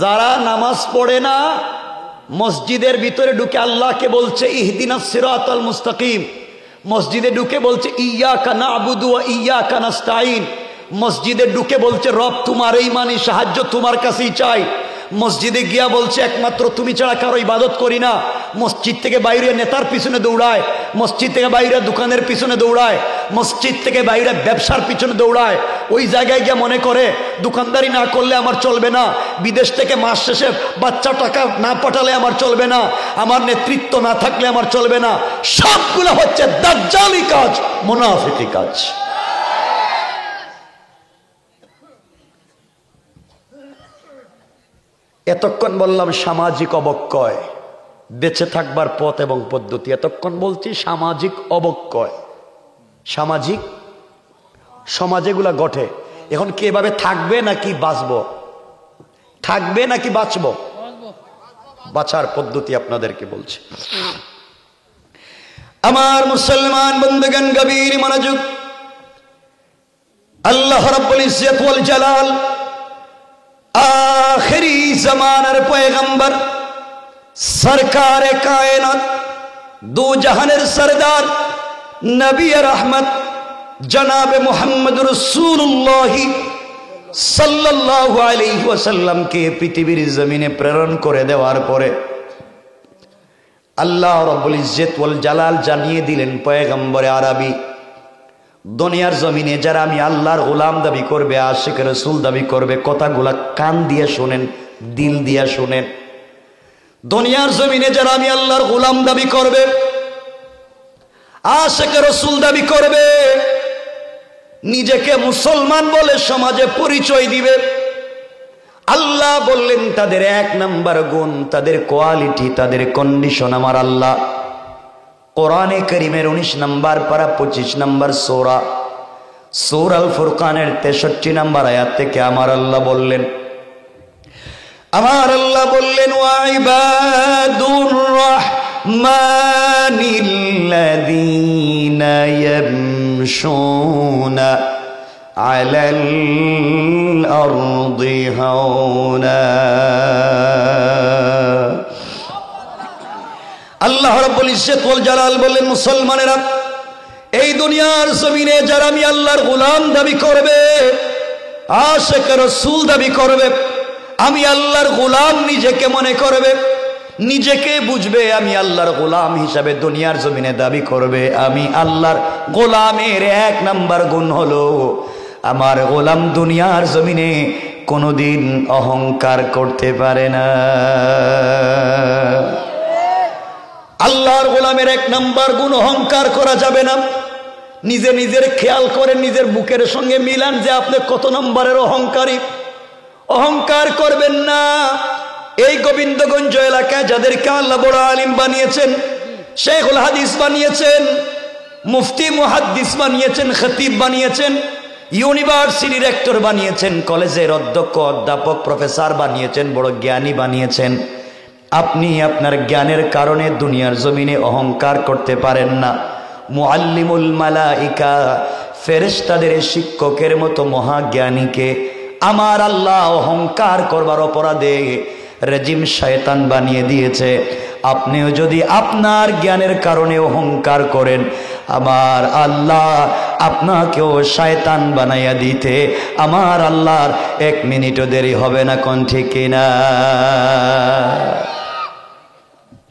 যারা নামাজ পড়ে না, মসজিদের ভিতরে ঢুকে আল্লাহকে বলছে ইহদিনাস সিরাতাল মুস্তাকিম, মসজিদে ঢুকে বলছে ইয়্যাকা না'বুদু ওয়া ইয়্যাকা নাস্তাঈন, মসজিদে ঢুকে বলছে রব তোমারই মানি, সাহায্য তোমার কাছেই চাই, মসজিদে গিয়া বলছে একমাত্র তুমি ছাড়া কারো ইবাদত করি না, মসজিদ থেকে বাইরে নেতার পিছনে দৌড়ায়, মসজিদ থেকে বাইরে দোকানের পিছনে দৌড়ায়, মসজিদ থেকে বাইরে ব্যবসার পিছনে দৌড়ায়, ওই জায়গায় গিয়ে মনে করে দোকানদারি না করলে আমার চলবে না, বিদেশ থেকে মাস শেষে বাচ্চা টাকা না পাঠালে আমার চলবে না, আমার নেতৃত্ব না থাকলে আমার চলবে না। সবগুলো হচ্ছে দাজ্জালি কাজ, মুনাফিকি কাজ। এতক্ষণ বললাম সামাজিক অবক্ষয়, বেঁচে থাকবার পথ এবং পদ্ধতি। এতক্ষণ বলছি সামাজিক অবক্ষয়, সামাজিক সমাজেগুলা ঘটে। এখন কি এভাবে থাকবে নাকি বাঁচবো? থাকবে নাকি বাঁচবো? বাঁচার পদ্ধতি আপনাদেরকে বলছি। আমার মুসলমান বন্ধুগণ, গভীর মনোযোগ। আল্লাহ রাব্বুল ইজ্জত ওয়াল জালাল आखिरी जमानार पैगम्बर सरकारे कायनात दो जहानेर सरदार नबी रहमत जनाब मुहम्मद रसूलुल्लाह सल्लल्लाहु अलैहि वसल्लम के पृथिवीर जमीने प्रेरण करे देवार परे अल्लाह रब्बुल इज्जत वल जालाल जानिए दिलेन पैगम्बरे आरबी दुनियार जमीने যারা আমি আল্লাহর গোলাম দাবি করবে, আশিক রাসূল দাবি করবে, কথাগুলা কান দিয়ে শুনেন, দিল দিয়ে শুনেন। দুনিয়ার জমিনে যারা আমি আল্লাহর গোলাম দাবি করবে, আশিক রাসূল দাবি করবে, নিজেকে মুসলমান বলে সমাজে পরিচয় দিবে, আল্লাহ বললেন তাদের এক নাম্বার গুণ, তাদের কোয়ালিটি, তাদের কন্ডিশন আমার আল্লাহ কোরআনে কারীমের 19 নম্বর পারা 25 নম্বর সূরা সূরা আল ফুরকানের 63 নম্বর আয়াত থেকে আমার আল্লাহ বললেন, আমার আল্লাহ বললেন ওয়া ইবাদুর রাহমানিল্লাযীনা ইয়ামশুনা আলাল আরদি হাওনা। আল্লাহ রাব্বুল ইজ্জত ওয়াল জালাল বললেন, মুসলমানেরা এই দুনিয়ার জমিনে যারা আমি আল্লাহর গোলাম দাবি করবে, আশিক রাসূল দাবি করবে, আমি আল্লাহর গোলাম নিজেকে মনে করবে, নিজেকে বুঝবে আমি আল্লাহর গোলাম হিসাবে দুনিয়ার জমিনে দাবি করবে, আমি আল্লাহর গোলামের এক নাম্বার গুণ হলো আমার গোলাম দুনিয়ার জমিনে কোনোদিন অহংকার করতে পারে না। আল্লাহর গোলামের এক নাম্বার গুণ অহংকার করা যাবে না। নিজে নিজের খেয়াল করেন, নিজের বুকের সঙ্গে মিলান যে আপনি কত নম্বরের অহংকারী। অহংকার করবেন না। এই গোবিন্দগঞ্জ এলাকায় যাদেরকে আল্লাহ বড় আলিম বানিয়েছেন, শেখুল হাদিস বানিয়েছেন, মুফতি মুহাদ্দিস বানিয়েছেন, খতিব বানিয়েছেন, ইউনিভার্সিটির রেক্টর বানিয়েছেন, কলেজের অধ্যক্ষ অধ্যাপক প্রফেসর বানিয়েছেন, বড় জ্ঞানী বানিয়েছেন, আপনি আপনার জ্ঞানের কারণে দুনিয়ার জমিনে অহংকার করতে পারেন না। মুআল্লিমুল মালাইকা, ফেরেশতাদের শিক্ষকের মতো মহাজ্ঞানীকে আমার আল্লাহ অহংকার করবার অপরাধে রেজিম শয়তান বানিয়ে দিয়েছে। আপনিও যদি আপনার জ্ঞানের কারণে অহংকার করেন, আমার আল্লাহ আপনাকেও শয়তান বানাইয়া দিতে আমার আল্লাহর 1 মিনিটও দেরি হবে না। কোন ঠিক কিনা?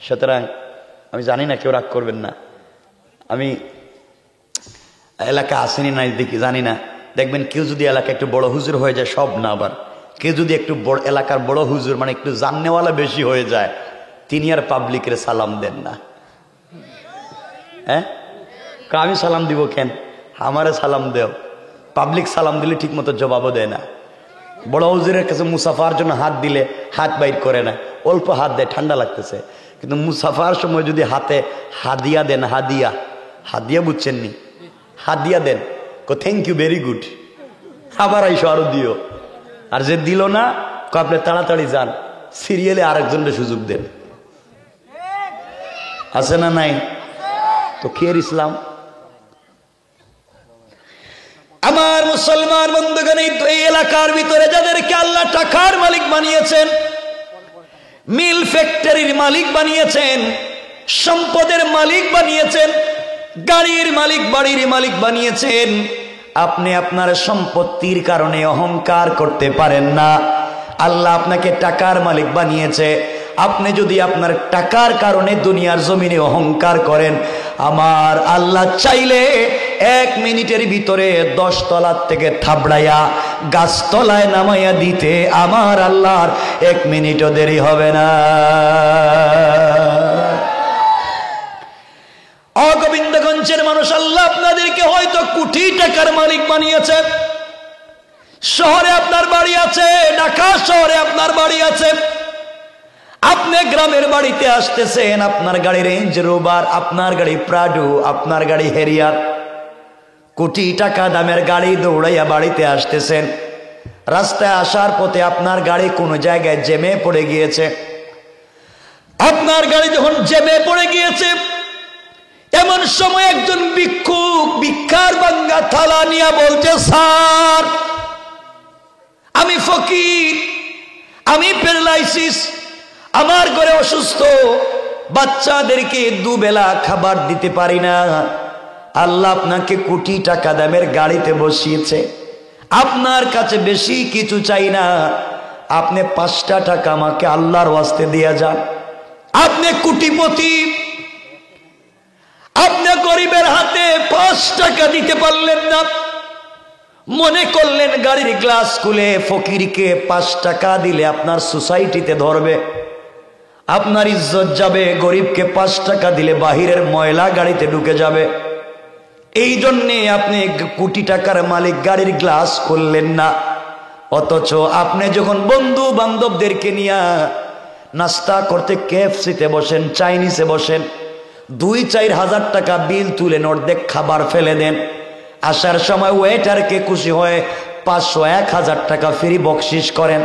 সুতরাং আমি জানি না, কেউ রাগ করবেন না, আমি এলাকা আসেনি নাই দেখি জানি না, দেখবেন কেউ যদি এলাকা একটু বড় হুজুর হয়ে যায়, সব না, আবার কেউ যদি একটু বড় এলাকার বড় হুজুর মানে একটু জাননেওয়ালা বেশি হয়ে যায়, তিনি আর পাবলিকের সালাম দেন না। হ্যাঁ, আমি সালাম দিব কেন, আমারে সালাম দেও। পাবলিক সালাম দিলে ঠিক মতো জবাবও দেয় না। বড় হুজুরের কাছে মুসাফার জন্য হাত দিলে হাত বাইর করে না, অল্প হাত দেয়, ঠান্ডা লাগতেছে। কিন্তু মুসাফার সময় যদি হাতে হাদিয়া দেন, হাদিয়া, হাদিয়া বুঝছেন নি, হাদিয়া দেন, থ্যাংক ইউ ভেরি গুড, আবার আইসো আরো দিও। আর যে দিল না, আপনি তাড়াতাড়ি যান, সিরিয়ালে আরেকজনের সুযোগ দেন। আছে না নাই? তো কের ইসলাম? আমার মুসলমান বন্ধুগণ, এই এলাকার ভিতরে যাদেরকে আল্লাহ টাকার মালিক বানিয়েছেন, মিল ফ্যাক্টরির মালিক বানিয়েছেন, সম্পদের মালিক বানিয়েছেন, গাড়ির মালিক, বাড়ির মালিক বানিয়েছেন, আপনি আপনার সম্পত্তির কারণে অহংকার করতে পারেন না। আল্লাহ আপনাকে টাকার মালিক বানিয়েছে। আপনি যদি আপনার টাকার কারণে দুনিয়ার জমিনে অহংকার করেন, আমার আল্লাহ চাইলে 1 মিনিটের ভিতরে 10 তলার থেকে থাবড়াইয়া গাছতলায় নামাইয়া দিতে আমার আল্লাহর 1 মিনিটও দেরি হবে না। গোবিন্দগঞ্জের মানুষ, আল্লাহ আপনাদেরকে হয়তো কোটি টাকার মালিক বানিয়েছে। শহরে আপনার বাড়ি আছে, ঢাকা শহরে আপনার বাড়ি আছে, আপনি গ্রামের বাড়িতে আসতেছেন, আপনার গাড়ি রেঞ্জ রোভার, আপনার গাড়ি প্রাডো, আপনার গাড়ি হেরিয়ার, কোটি টাকা দামের গাড়ি দৌড়াইয়া বাড়িতে আসতেছেন। রাস্তায় আসার পথে আপনার গাড়ি কোনো জায়গায় জ্যামে পড়ে গিয়েছে। আপনার গাড়ি যখন জ্যামে পড়ে গিয়েছে, এমন সময় একজন ভিক্ষুক ভিক্ষার ভাঙ্গা থালা নিয়ে বলছে, স্যার আমি ফকির, আমি প্যারালাইসিস, আমার ঘরে অসুস্থ, বাচ্চাদেরকে দুবেলা খাবার দিতে পারি না। আল্লাহ আপনাকে কোটি টাকা দামের গাড়িতে বসিয়েছে, আপনার কাছে বেশি কিছু চাই না, আপনি 5টা টাকা আমাকে আল্লাহর ওয়াস্তে দিয়ে যান। আপনি কোটিপতি, আপনি গরিবের হাতে 5 টাকা দিতে পারলেন না, মনে করলেন গাড়ির গ্লাস খুলে ফকিরকে 5 টাকা দিলে আপনার সোসাইটিতে ধরবে, আপনার ইজ্জত যাবে। গরিবকে 5 টাকা দিলে বাহিরের ময়লা গাড়িতে ঢুকে যাবে। এই জন্যে আপনি কোটি টাকার মালিক গাড়ির গ্লাস খুললেন না। অথচ আপনি যখন বন্ধু বান্ধবদেরকে নিয়ে নাস্তা করতে KFC-তে বসেন, চাইনিজে বসেন, 2-4 হাজার টাকা বিল তুলেন, অর্ধেক খাবার ফেলে দেন। আসার সময় ওয়েটারকে খুশি হয়ে 500-1000 টাকা ফ্রি বকশিস করেন।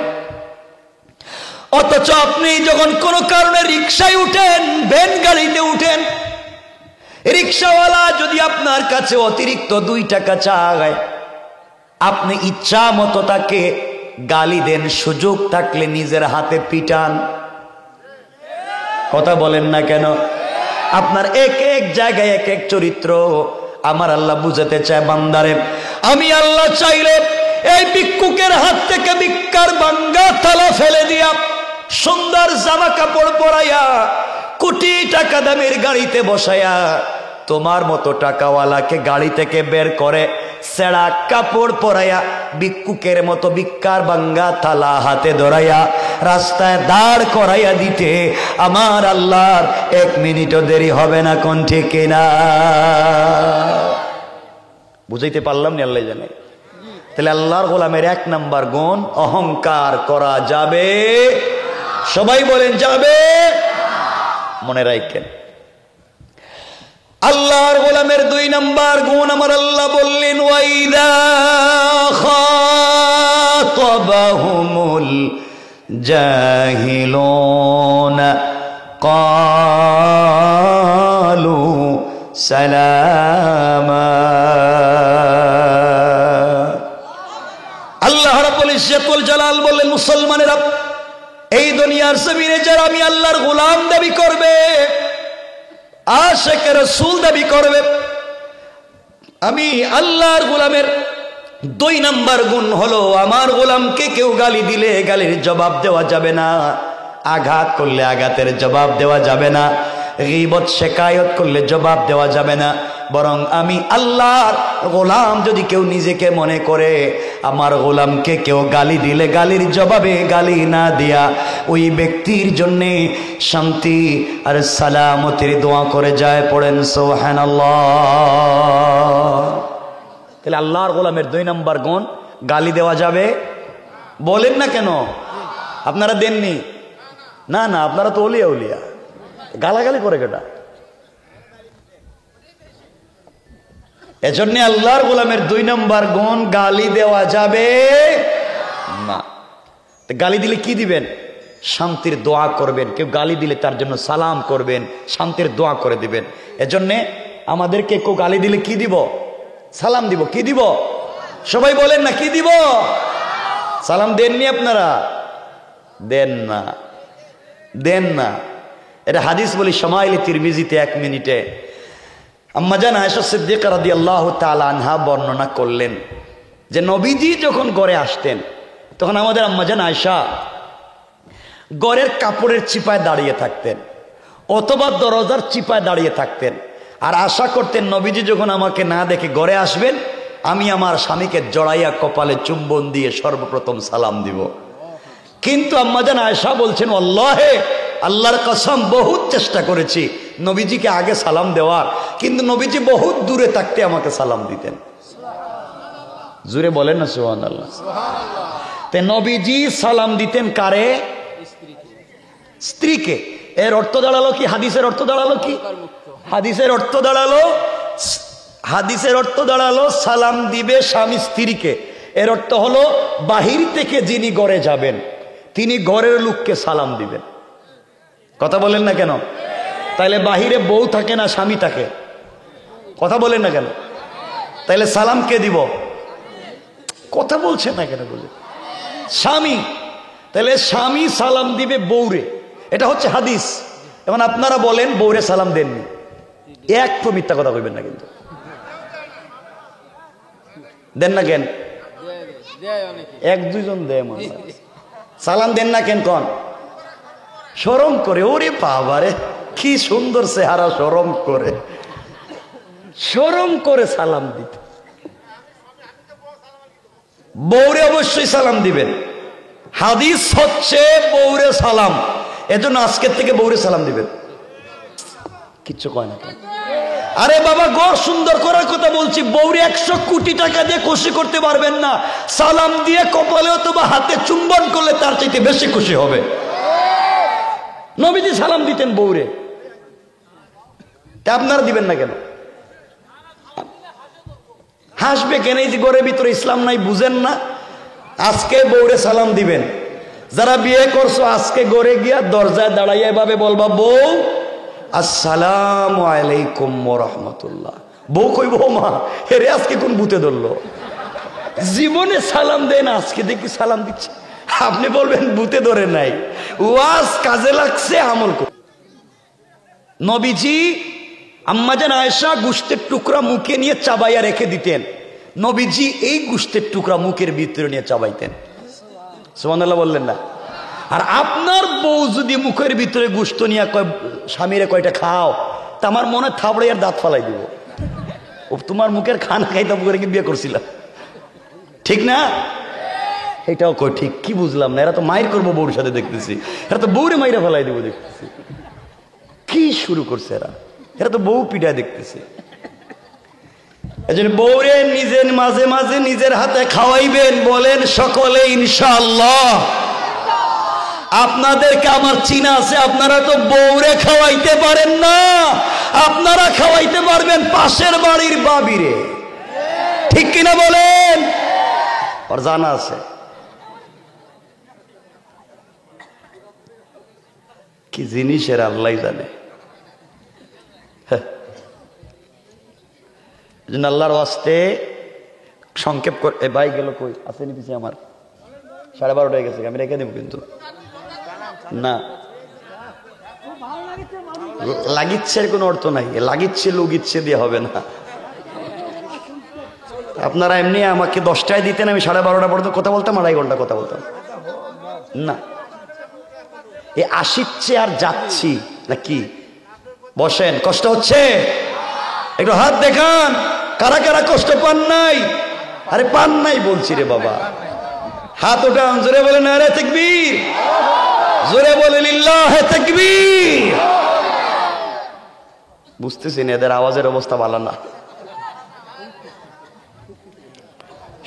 অথচ আপনি যখন কোনো কারণে রিক্সায় উঠেন, ভ্যান গাড়িতে উঠেন, রিক্সাওয়ালা যদি আপনার কাছে অতিরিক্ত 2 টাকা চায়, আপনি ইচ্ছা মতো তাকে গালি দেন, সুযোগ থাকলে নিজের হাতে পিটান। কথা বলেন না কেন? আপনার এক এক জায়গায় এক এক চরিত্র। আমার আল্লাহ বুঝাতে চায়, বান্দারে আমি আল্লাহ চাইলে এই ভিক্ষুকের হাত থেকে ভিক্ষার ভাঙ্গা থালা ফেলে দিয়া, সুন্দর জামা কাপড় পরাইয়া, কোটি টাকা দামের গাড়িতে বসাইয়া, তোমার মতো টাকাওয়ালাকে গাড়ি থেকে বের করে সেরা কাপড় পরাইয়া, ভিক্ষুকের মতো ভিক্ষার ভাঙ্গা থালা হাতে ধরাইয়া রাস্তায় দাঁড় করাইয়া দিতে আমার আল্লাহর 1 মিনিটও দেরি হবে না। কোন ঠিক কিনা? বুঝাইতে পারলাম না? আল্লাহ জানে। তাহলে আল্লাহর গোলামের 1 নাম্বার গুণ, অহংকার করা যাবে। সবাই বলেন যাবে। মনে রাখেন, আল্লাহর গোলামের 2 নাম্বার গুণ আমার আল্লাহ বললেন, ওয়াইদা খাতাবাহুমুল জাহিলুনা ক্বালু সালামা। আল্লাহ রাব্বুল ইজ্জতুল জালাল বললেন, মুসলমানেরা, এই দুনিয়ার জমিনে যারা আমি আল্লাহর গোলাম দাবি করবে, আশিক রাসূল দাবি করবে, আমি আল্লাহর গোলামের 2 নাম্বার গুণ হলো, আমার গোলামকে কেউ গালি দিলে গালির জবাব দেওয়া যাবে না, আঘাত করলে আঘাতের জবাব দেওয়া যাবে না, গীবত শিকায়ত করলে জবাব দেওয়া যাবে না। বরং আমি আল্লাহর গোলাম যদি কেউ নিজেকে মনে করে, আমার গোলামকে কেউ গালি দিলে গালির জবাবে গালি না দিয়া ওই ব্যক্তির জন্যে শান্তি আর সালামতের দোয়া করে যায়। পড়েন সুবহানাল্লাহ। তাহলে আল্লাহর গোলামের 2 নম্বর গুণ, গালি দেওয়া যাবে। বলেন না কেন? আপনারা দেননি? না না, আপনারা তো ওলিয়া উলিয়া, গালাগালি করে কেটা? এজন্য আল্লাহর গোলামের 2 নম্বর গুণ, গালি দেওয়া যাবে না। গালি দিলে কি দিবেন? শান্তির দোয়া করবেন। কেউ গালি দিলে তার জন্য সালাম করবেন, শান্তির দোয়া করে দিবেন। এজন্য আমাদেরকে কেউ গালি দিলে কি দিব? সালাম দিব। কি দিব? সবাই বলেন না, কি দিব? সালাম দেননি আপনারা? দেন না, দেন না। এটা হাদিস বলি শামাইল তিরমিজিতে 1 মিনিটে আম্মাজান আয়েশা সিদ্দিকা রাদিয়াল্লাহু তাআলা আনহা বর্ণনা করলেন যে নবীজি যখন ঘরে আসতেন তখন আমাদের আম্মাজান আয়েশা ঘরের কাপড়ের চিপায় দাঁড়িয়ে থাকতেন অথবা দরজার চিপায় দাঁড়িয়ে থাকতেন, আর আশা করতেন নবীজি যখন আমাকে না দেখে ঘরে আসবেন আমি আমার স্বামীকে জড়াইয়া কপালে চুম্বন দিয়ে সর্বপ্রথম সালাম দিব। কিন্তু আম্মাজান আয়েশা বলছেন, আল্লাহে, আল্লাহর কসম, বহুত চেষ্টা করেছি নবীজিকে আগে সালাম দেওয়ার, কিন্তু নবীজি বহুত দূরে থাকতে আমাকে সালাম দিতেন। জুড়ে বলেন না সুবহানাল্লাহ। তে নবীজি সালাম দিতেন কারে? স্ত্রীকে। এর অর্থ দাঁড়ালো কি? হাদিসের অর্থ দাঁড়ালো কি? হাদিসের অর্থ দাঁড়ালো সালাম দিবে স্বামী স্ত্রীকে। এর অর্থ হলো বাহির থেকে যিনি ঘরে যাবেন তিনি ঘরের লোককে সালাম দিবেন। কথা বলেন না কেন? তাইলে বাহিরে বউ থাকে না স্বামী থাকে? কথা বলেন না কেন? তাইলে সালাম কে দিব? কথা বলছেন না কেন? বলে স্বামী। তাহলে স্বামী সালাম দিবে বউরে, এটা হচ্ছে হাদিস। এখন আপনারা বলেন বউরে সালাম দেননি, একটু মিথ্যা কথা কইবেন না কিন্তু। দেন না কেন? 1-2 জন দেয় মনে হয়। সালাম দেন না কেন? কোন শরম করে? ওরে বাবারে, কি সুন্দর চেহারা! শরম করে সালাম দিতে। বউরে অবশ্যই সালাম দিবেন। হাদিস হচ্ছে বউরে সালাম, এজন্য আজকের থেকে বউরে সালাম দিবেন। কিচ্ছু কয় না কেন? আরে বাবা, ঘর সুন্দর করার কথা বলছি। বউরে 100 কোটি টাকা দিয়ে খুশি করতে পারবেন না, সালাম দিয়ে কপালে অথবা হাতে চুম্বন করলে তার চাইতে বেশি খুশি হবে। নবীজি সালাম দিতেন বউরে, তা আপনারা দিবেন না কেন? হাসবে কেন? এই যে ঘরের ভিতরে ইসলাম নাই, বুঝেন না? আজকে বউরে সালাম দিবেন। যারা বিয়ে করছো আজকে ঘরে গিয়া দরজায় দাঁড়াইয়া এভাবে বলবা, বউ আসসালামু আলাইকুম ওয়া রাহমাতুল্লাহ। বউ কইব, মা হেরে আজকে কোন ভূতে ধরলো, জীবনে সালাম দেন, আজকে দেখি সালাম দিচ্ছে। আপনি বলবেন ভূতে ধরে নাই, ওয়াজ কাজে লাগছে, আমল কর। নবীজি আম্মাজান আয়েশা গোশতের টুকরা মুখে নিয়ে চাবাইয়া রেখে দিতেন। নবীজি এই গোশতের টুকরা মুখের ভিতরে নিয়ে চাবাইতেন। সুবহানাল্লাহ বললেন না? আর আপনার বউ যদি মুখের ভিতরে গোশত নিয়ে কয়, স্বামীরে কয়টা খাও, তা আমার মনে থাবড়াইয়ার দাঁত ফালাই দিব। ও তোমার মুখের খানা খাইতাম করে কি বিয়ে করছিল? ঠিক না? এটাও কই ঠিক? কি বুঝলাম না। এরা তো মায়ের করবো বউর সাথে দেখতেছি, এরা তো বউরে মাইরা ফেলাই দিব দেখতেছি। কি শুরু করছে এরা? এরা তো বউ পিঠা দেখতেছে। এজন্য বউরে নিজের মাঝে মাঝে নিজের হাতে খাওয়াইবেন। বলেন সকলে ইনশাআল্লাহ। আপনাদেরকে আমার চিনা আছে, আপনারা তো বউরে খাওয়াইতে পারেন না, আপনারা খাওয়াইতে পারবেন পাশের বাড়ির বাবিরে। ঠিক কিনা বলেন? আর জানা আছে কি জিনিসের আল্লাহ জানে। আল্লাহর ওয়াস্তে সংক্ষেপ করে, এ ভাই গেল কই? আসেনি পিছিয়ে আমার 12:30 হয়ে গেছে, আমি রেখে দেবো কিন্তু। না, লাগিচ্ছের কোনো অর্থ নাই, লাগিচ্ছে লুগিচ্ছে দিয়ে হবে না। আপনারা এমনি আমাকে 10টায় দিতেন, আমি 12:30 পর্যন্ত কথা বলতাম, 2.5 ঘন্টা কথা বলতাম না। এ আসিচ্ছে আর যাচ্ছি নাকি? বসেন, কষ্ট হচ্ছে? একটু হাত দেখান, কারা কারা কষ্ট পান নাই? আরে পান নাই বলছি রে বাবা, হাত ওঠান, জোরে বলে নারে তাকবীর, জোরে বলে লিল্লাহে তাকবীর। বুঝতেছি না এদের আওয়াজের অবস্থা ভালো না।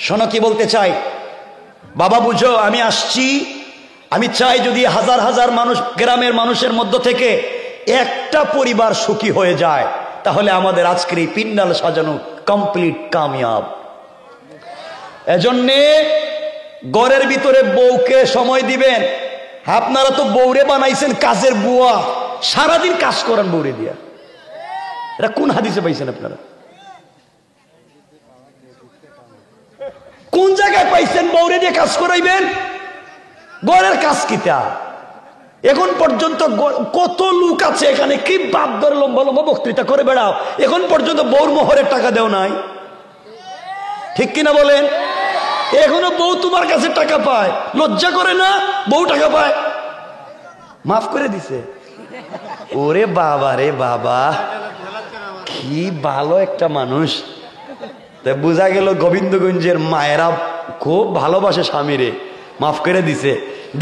শোনো কি বলতে চাই, বাবা বুঝো, আমি আসছি, আমি চাই যদি হাজার হাজার মানুষ, গ্রামের মানুষের মধ্য থেকে একটা পরিবার সুখী হয়ে যায়, তাহলে আমাদের আজকের এই পিন্ডাল সাজানো কমপ্লিট কামিয়াব। এজন্যে ঘরের ভিতরে বউকে সময় দিবেন। আপনারা তো বউরে বানাইছেন কাজের বুয়া, সারাদিন কাজ করেন বউরে দিয়া। এটা কোন হাদিসে পাইছেন আপনারা? কোন জায়গায় পাইছেন বউরে দিয়ে কাজ করাইবেন? ঘরের কাজ কিতা? এখন পর্যন্ত কত লোক আছে এখানে, কি বাপ ধরে লম্বা লম্বা বক্তৃতা করে বেড়াও, এখন পর্যন্ত বউর মোহরের টাকা দেও নাই, ঠিক কিনা বলেন? এখনো বউ তোমার কাছে টাকা পায়, লজ্জা করে না? বউ টাকা পায়, মাফ করে দিছে। ওরে বাবা রে বাবা, কি ভালো একটা মানুষ। তাই বোঝা গেল গোবিন্দগঞ্জের মায়েরা খুব ভালোবাসে স্বামীরে, মাফ করে দিছে।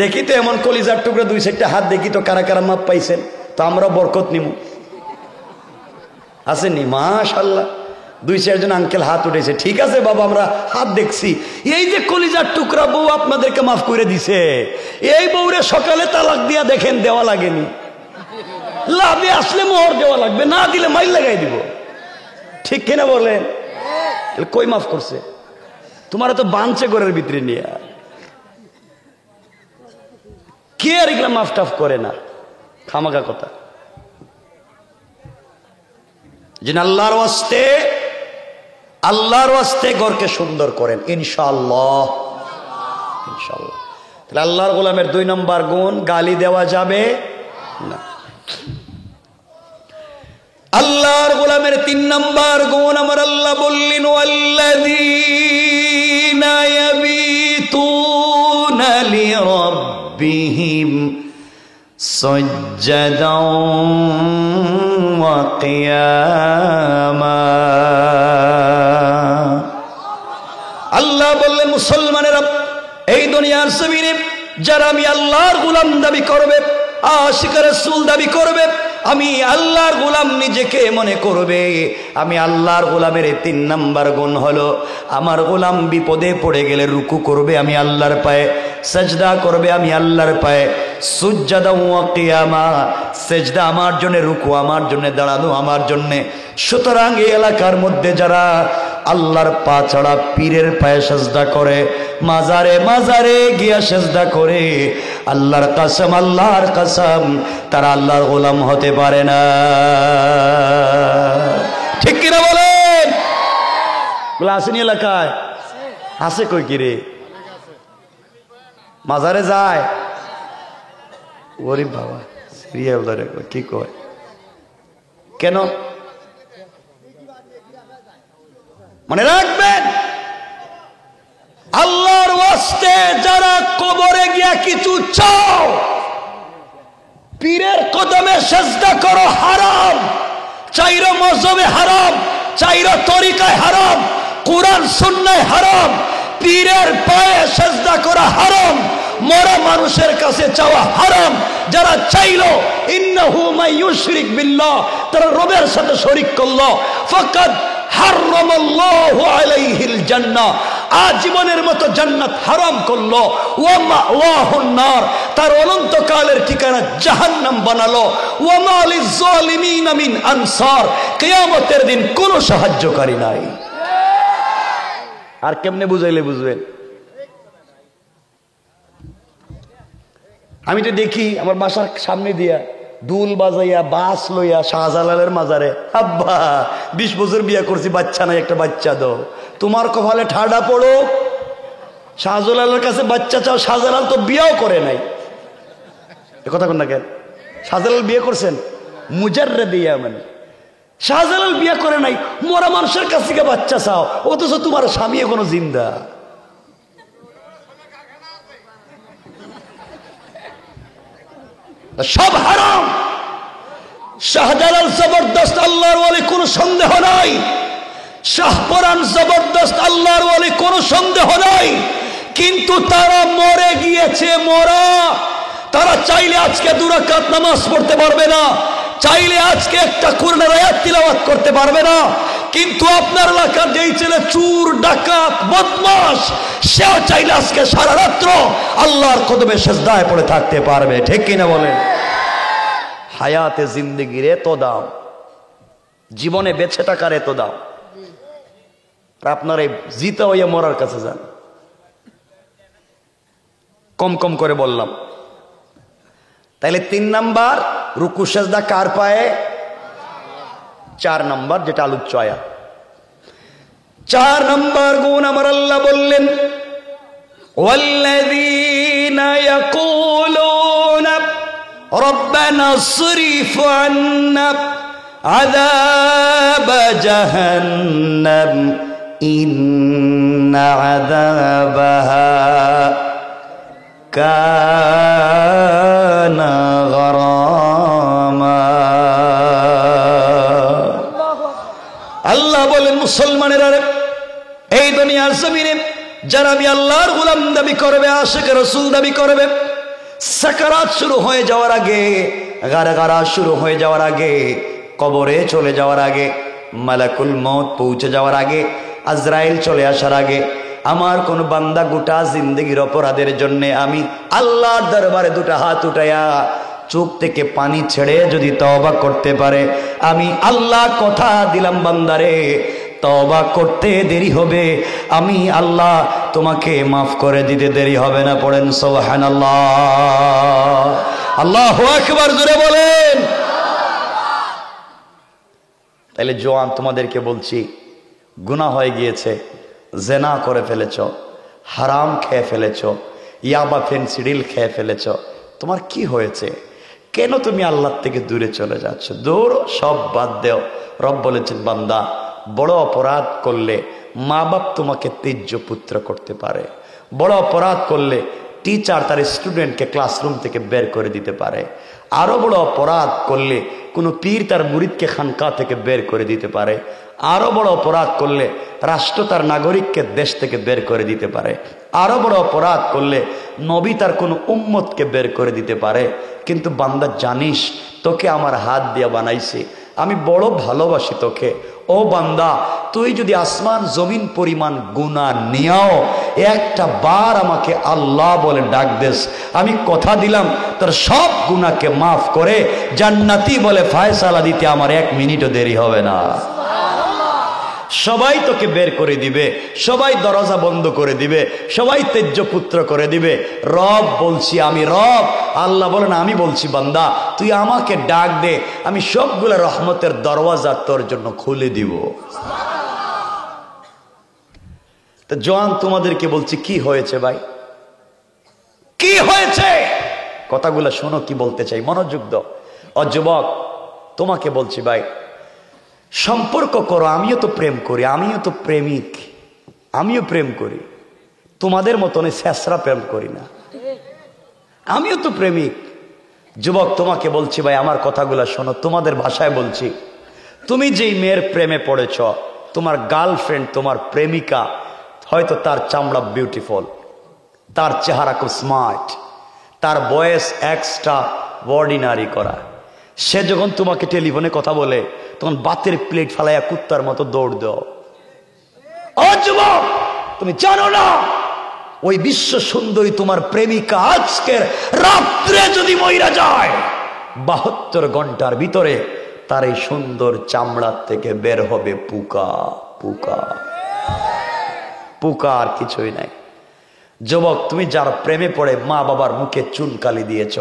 দেখি তো এমন কলিজার টুকরা দুই চারটা হাত, দেখি তো কারা কারা মাপ পাইছেন, তো আমরা বরকত নিব। আসেননি? মাশাআল্লাহ, দুই চারজন আঙ্কেল হাত উঠেছে। ঠিক আছে বাবা, আমরা হাত দেখছি। এই যে কলিজার টুকরা বউ আপনাদেরকে মাফ করে দিছে, এই বউরে সকালে তালাক দিয়া দেখেন, দেওয়া লাগেনি। লাভে আসলে মোহর দেওয়া লাগবে, না দিলে মাইল লাগাই দিব, ঠিক কিনা বলেন? কই মাফ করছে? তোমার তো বাঁধছে ঘরের ভিতরে নিয়ে, কে আর এগুলা মাফ টাফ করে না, খামাকা কথা। যে আল্লাহর ওয়াস্তে, আল্লাহর ওয়াস্তে ঘরকে সুন্দর করেন ইনশাআল্লাহ, ইনশাআল্লাহ। তাহলে আল্লাহর গোলামের 2 নম্বর গুণ, গালি দেওয়া যাবে না। আল্লাহর গোলামের 3 নম্বর গুণ আমার আল্লাহ বললেন, ওয়াল্লাযীনা ইয়াবিতুনা লিরাব্বিহিম সাজ্জাদান ওয়া কিয়ামা। আল্লাহ বললেন, মুসলমানেরা এই দুনিয়ার জমিনে যারা আমি আল্লাহর গোলাম দাবি করবে, আশিক রাসূল দাবি করবে, আমি আল্লাহর গোলাম নিজেকে মনে করবে, আমি আল্লাহর গোলামের 3 নম্বর গুণ হলো, আমার গোলাম বিপদে পড়ে গেলে রুকু করবে আমি আল্লাহর পায়ে, সাজদা করবে আমি আল্লাহর পায়ে, সুজদা ওয়া কিয়ামা, সাজদা আমার জন্য, রুকু আমার জন্য, দাঁড়ানো আমার জন্য। সুতরাং এই এলাকার মধ্যে যারা আল্লাহর পা ছাড়া পীরের পায়ে সাজদা করে, মাজারে মাজারে গিয়া সাজদা করে, আল্লাহর কসম, আল্লাহর কসম, তারা আল্লাহর গোলাম হতে পারে না, ঠিক কিনা বলেন? আসেনি এলাকায়? আছে কই কিরে? মাজারে যায়? ওরে বাবা, সিরিয়া কি কয়? কেন? মনে রাখবেন, আল্লাহর ওয়াস্তে যারা কবরে গিয়া কিছু চাও, পীরের কদমে সেজদা করো, হারাম। চাইরো মজহবে হারাম, চাইরো তরিকায় হারাম, কুরআন সুন্নায় হারাম, পীরের পায়ে সেজদা করা হারাম, মরা মানুষের কাছে চাওয়া হারাম। যারা চাইলো ইন্নাহু মাইয়ুশরিক বিল্লাহ, তারা রবের সাথে শরীক করলো, ফাকাদ হারামাল্লাহু আলাইহিল জান্নাহ, আজীবনের মতো জান্নাত হারাম করলো, ওয়া মাওয়াহুন নার, তার অনন্তকালের ঠিকানা জাহান্নাম বানালো, ওয়া মা লিয-যালিমিনা মিন আনসার, কিয়ামতের দিন কোনো সাহায্যকারী নাই। আর কেমনে বুঝাইলে বুঝবেন? আমি তো দেখি আমার বাসার সামনে দিয়া দুল বাজাইয়া বাস লইয়া শাহজালালের মাজারে, আব্বা 20 বছর বিয়া করছি, বাচ্চা নাই, একটা বাচ্চা দাও। তোমার কপালে ঠাডা পড়ো, শাহজালালের কাছে বাচ্চা চাও, শাহজালাল তো বিয়াও করে নাই। এ কথা কোন না কেন? শাহজালাল বিয়ে করছেন মুজাররাদ ইয়ামান, শাহজালাল বিয়ে করে নাই, মরা মানুষের কাছ থেকে বাচ্চা চাও, অথচ তোমার স্বামী এখনো জিন্দা। সব হারাম, শাহজালাল জবরদস্ত আল্লাহর ওয়ালি, কোনো সন্দেহ নাই। শাহপরান জবরদস্ত আল্লাহর ওয়ালি, কোনো সন্দেহ নাই। কিন্তু তারা মরে গিয়েছে, মরা। তারা চাইলে আজকে 2 রাকাত নামাজ পড়তে পারবে না, চাইলে আজকে একটা কোরআনের আয়াত তিলাওয়াত করতে পারবে না। কিন্তু আপনার এলাকার যেই ছেলে চোর, ডাকাত, বদমাশ, সেও চাইলে আজকে সারা রাত্র আল্লাহর কদমে সিজদায় পড়ে থাকতে পারবে। ঠিক কিনা বলেন? হায়াতে জিন্দেগির এত দাম, জীবনে বেঁচে থাকার এত দাম, আর আপনার এই জিতা হইয়া মরার কাছে যান। কম কম করে বললাম। তাইলে 3 নাম্বার রুকু সেজদা কার পায়ে? 4 নাম্বার যেটা আলোচ্য আয়াত। 4 নাম্বার গুণ আমার আল্লাহ বললেন, ওয়াল্লাযীনা ইয়াকুলুনা রব্বানা সরিফ আন্না আযাব জাহান্নাম ইন্না আযাবাহা কানা গারামা। আল্লাহ বলেন, মুসলমানেরা, এই দুনিয়ার জমিনে যারা আমি আল্লাহর গোলাম দাবি করবে, আশিক রাসূল দাবি করবে, সাকারাত শুরু হয়ে যাওয়ার আগে, গারগারা শুরু হয়ে যাওয়ার আগে, কবরে চলে যাওয়ার আগে, মালাকুল মউত পৌঁছে যাওয়ার আগে, আজরাইল চলে আসার আগে, আমার কোন বান্দা গোটা জিন্দেগির অপরাধের জন্য আমি আল্লাহর দরবারে 2টা হাত উঠাইয়া চোখ থেকে পানি ছেড়ে যদি তওবা করতে পারে, আমি আল্লাহ কথা দিলাম বান্দারে, তওবা করতে দেরি হবে, আমি আল্লাহ তোমাকে মাফ করে দিতে দেরি হবে না। পড়েন সুবহানাল্লাহ, আল্লাহু আকবার, জোরে বলেন। তাইলে জোয়ান, তোমাদেরকে বলছি, গুনাহ হয়ে গিয়েছে, জেনা করে ফেলেছ, হারাম খেয়ে ফেলেছ, ইয়াবা ফেন্সিডিল খেয়ে ফেলেছ, তোমার কি হয়েছে? কেন তুমি আল্লাহ থেকে দূরে চলে যাচ্ছ? দৌড়, সব বাদ দেও। রব বলেছেন, বান্দা, বড় অপরাধ করলে মা বাপ তোমাকে তেজ্য পুত্র করতে পারে। বড় অপরাধ করলে টিচার তার স্টুডেন্টকে ক্লাসরুম থেকে বের করে দিতে পারে। আরো বড় অপরাধ করলে কোনো পীর তার মুরিদকে খানকা থেকে বের করে দিতে পারে। আরো বড় অপরাধ করলে রাষ্ট্র তার নাগরিককে দেশ থেকে বের করে দিতে পারে। আরো বড় অপরাধ করলে নবী তার কোনো উম্মতকে বের করে দিতে পারে। কিন্তু বান্দা, জানিস তোকে আমার হাত দিয়ে বানাইছি, আমি বড় ভালোবাসি তোকে। ও বান্দা, তুই যদি আসমান জমিন পরিমাণ গুনাহ নিয়াও, একটা বার আমাকে আল্লাহ বলে ডাক দেস, আমি কথা দিলাম তোর সব গুনাহকে মাফ করে জান্নাতি বলে ফায়সালা দিতে আমার 1 মিনিটও দেরি হবে না। সবাই তোকে বের করে দিবে, সবাই দরজা বন্ধ করে দিবে, সবাই তেজ্য পুত্র করে দিবে। রব বলছি, আমি রব। আল্লাহ বলেন, আমি বলছি, বান্দা তুই আমাকে ডাক দে, আমি সবগুলো রহমতের দরওয়াজা তোর জন্য খুলে দিব। তো জওয়ান, তোমাদেরকে বলছি, কি হয়েছে ভাই, কি হয়েছে? কথাগুলো শোনো, কি বলতে চাই, মনোযোগ দাও। ও যুবক, তোমাকে বলছি ভাই, সম্পর্ক করো। আমিও তো প্রেম করি, আমিও তো প্রেমিক, আমিও প্রেম করি। তোমাদের মতন শেষরা প্রেম করি না, আমিও তো প্রেমিক। যুবক, তোমাকে বলছি ভাই, আমার কথাগুলো শোনো, তোমাদের ভাষায় বলছি। তুমি যেই মেয়ের প্রেমে পড়েছ, তোমার গার্লফ্রেন্ড, তোমার প্রেমিকা, হয়তো তার চামড়া বিউটিফুল, তার চেহারা খুব স্মার্ট, তার বয়স এক্সট্রা অর্ডিনারি করা। সে যখন তোমাকে টেলিফোনে কথা বলে, তখন বাতের প্লেট ফালাইয়া কুত্তার মতো দৌড় দাও। ও যুবক, তুমি জানো না ওই বিশ্ব সুন্দরী তোমার প্রেমিকা আজকের রাত্রে যদি মইরা যায়, 72 ঘন্টার ভিতরে তার এই সুন্দর চামড়ার থেকে বের হবে পোকা, পোকা, পোকা, আর কিছুই নাই। যুবক, তুমি যার প্রেমে পড়ে মা বাবার মুখে চুনকালি দিয়েছ,